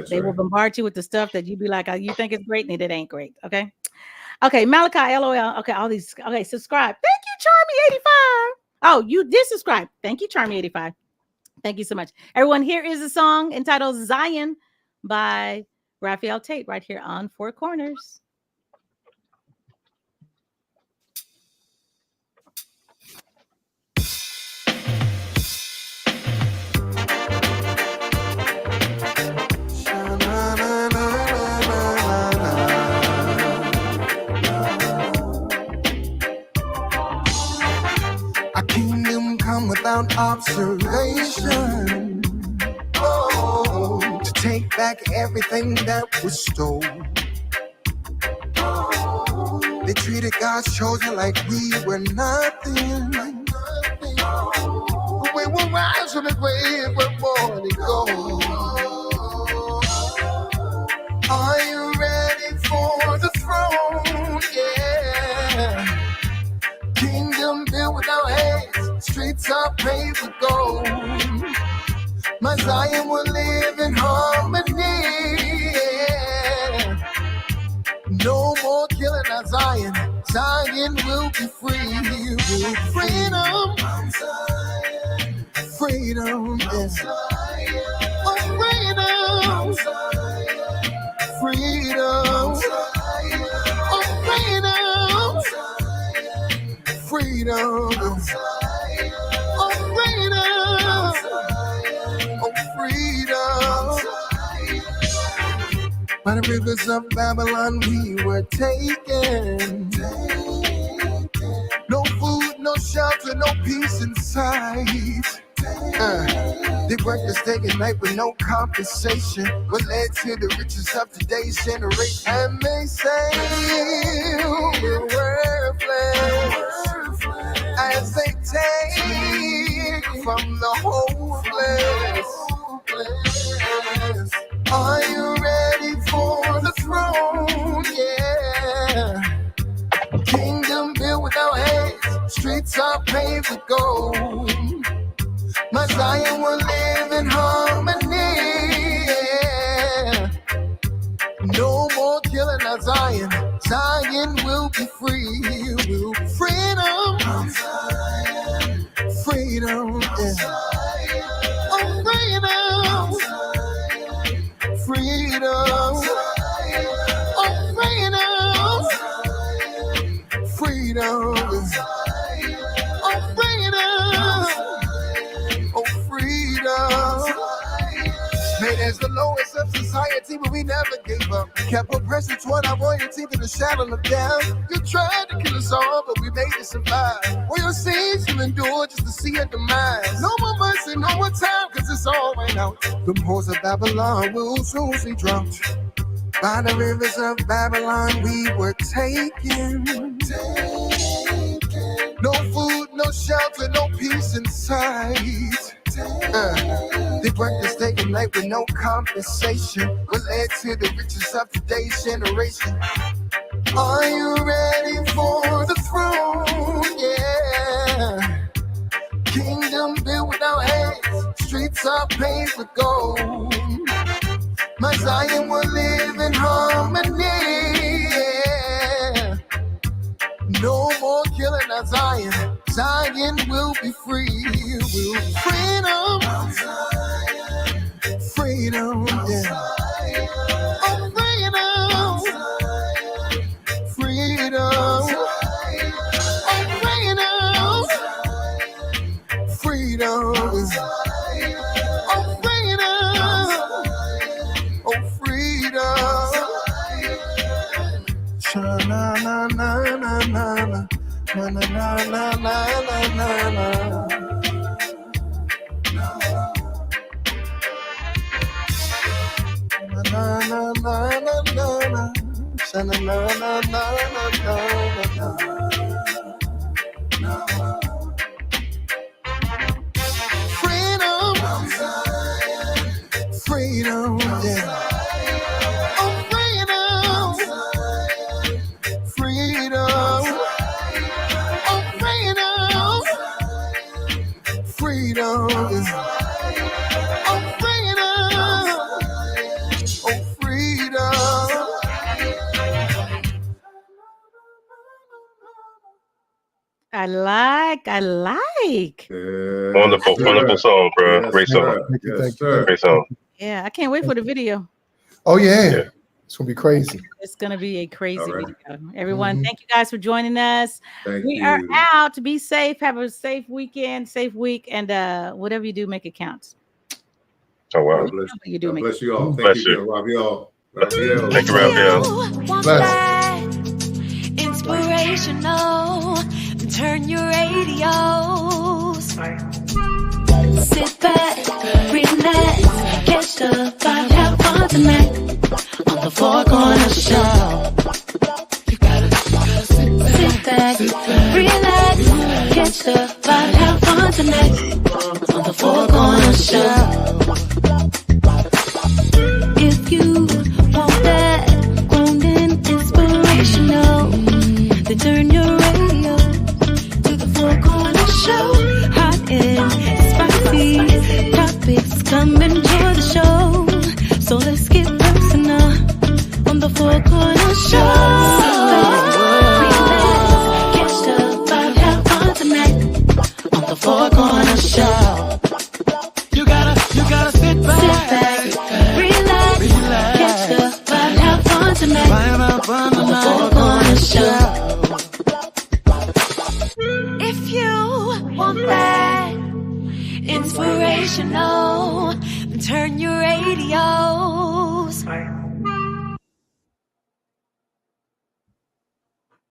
They will bombard you with the stuff that you be like, you think it's great and it ain't great. Okay. Malachi, LOL. Okay. All these. Okay. Subscribe. Thank you, Charmy85. Oh, you did subscribe. Thank you, Charmy85. Thank you so much. Everyone, here is a song entitled Zion by Rafael Tate right here on Four Corners. Without observation, to take back everything that was stolen. They treated God's chosen like we were nothing. But we will rise from the grave where morning goes. Are you ready for the throne? Yeah. Kingdom built without hands. Streets are paved with gold. My Zion will live in harmony. Yeah. No more killing our Zion. Zion will be free. Freedom. Freedom. Yes. Oh, freedom. Freedom. Oh, freedom. Freedom. Oh, freedom! Oh, freedom! By the rivers of Babylon we were taken. No food, no shelter, no peace in sight. They worked us day and night with no compensation. What led to the riches of today's generation? And they say we're worthless as they take from the hopeless. Are you ready for the throne? Yeah. Kingdom built without hands. Streets are paved with gold. My Zion will live in harmony. Yeah. No more killing our Zion. Zion will be free. Freedom. Freedom. Yeah. Oh, freedom. Freedom. Oh, freedom. Freedom. Oh, freedom. Oh, freedom. Made as the lowest of society, but we never gave up. Kept oppressing toward our royalty to the shadow of death. You tried to kill us all, but we made it survive. Royal seeds will endure just to see a demise. No more mercy, no more time, cause it's all right out. The halls of Babylon will soon be dropped. By the rivers of Babylon we were taken. No food, no shelter, no peace in sight. They worked us day and night with no compensation. What led to the riches of today's generation? Are you ready for the throne? Yeah. Kingdom built without hands. Streets are paved with gold. My Zion will live in harmony. Yeah. No more killing our Zion. Zion will be free. Freedom. Freedom. Yeah. Oh, freedom. Freedom. Oh, freedom. Freedom. Oh, freedom. Oh, freedom. Sha-na-na-na-na-na. Na na na na na na na. Na na na na na na. Na na na na na na. Freedom, yeah. Oh, freedom, freedom. Oh, freedom, freedom. Oh, freedom, oh, freedom. I like. Yeah, wonderful song, bro. Yes, Great song. Yes, sir. Great song. Yeah, I can't wait for the video. Oh yeah. It's gonna be crazy. It's gonna be a crazy All right. video. Everyone, thank you guys for joining us. Thank we you. are out. Be safe. Have a safe weekend, safe week, and whatever you do, make it count. Oh wow. God bless, You do God make bless you all. Bless Thank you, you. Rafael. Rafael. Thank you, Rafael. Bless. Inspirational. Turn your radios. Sit back, relax, catch the vibe, have fun tonight on the Four Corner Show. Sit back, relax, catch the vibe, have fun tonight on the Four Corner Show. If you want that grounding inspirational, then turn your radio to the Four Corner Show. Hot and spicy topics, come enjoy the show. So let's get personal on the Four Corner Show. Relax, catch the vibe, have fun tonight on the Four Corner Show. You gotta sit back, relax, catch the vibe, have fun tonight on the Four Corner Show. If you want that inspirational, then turn your radios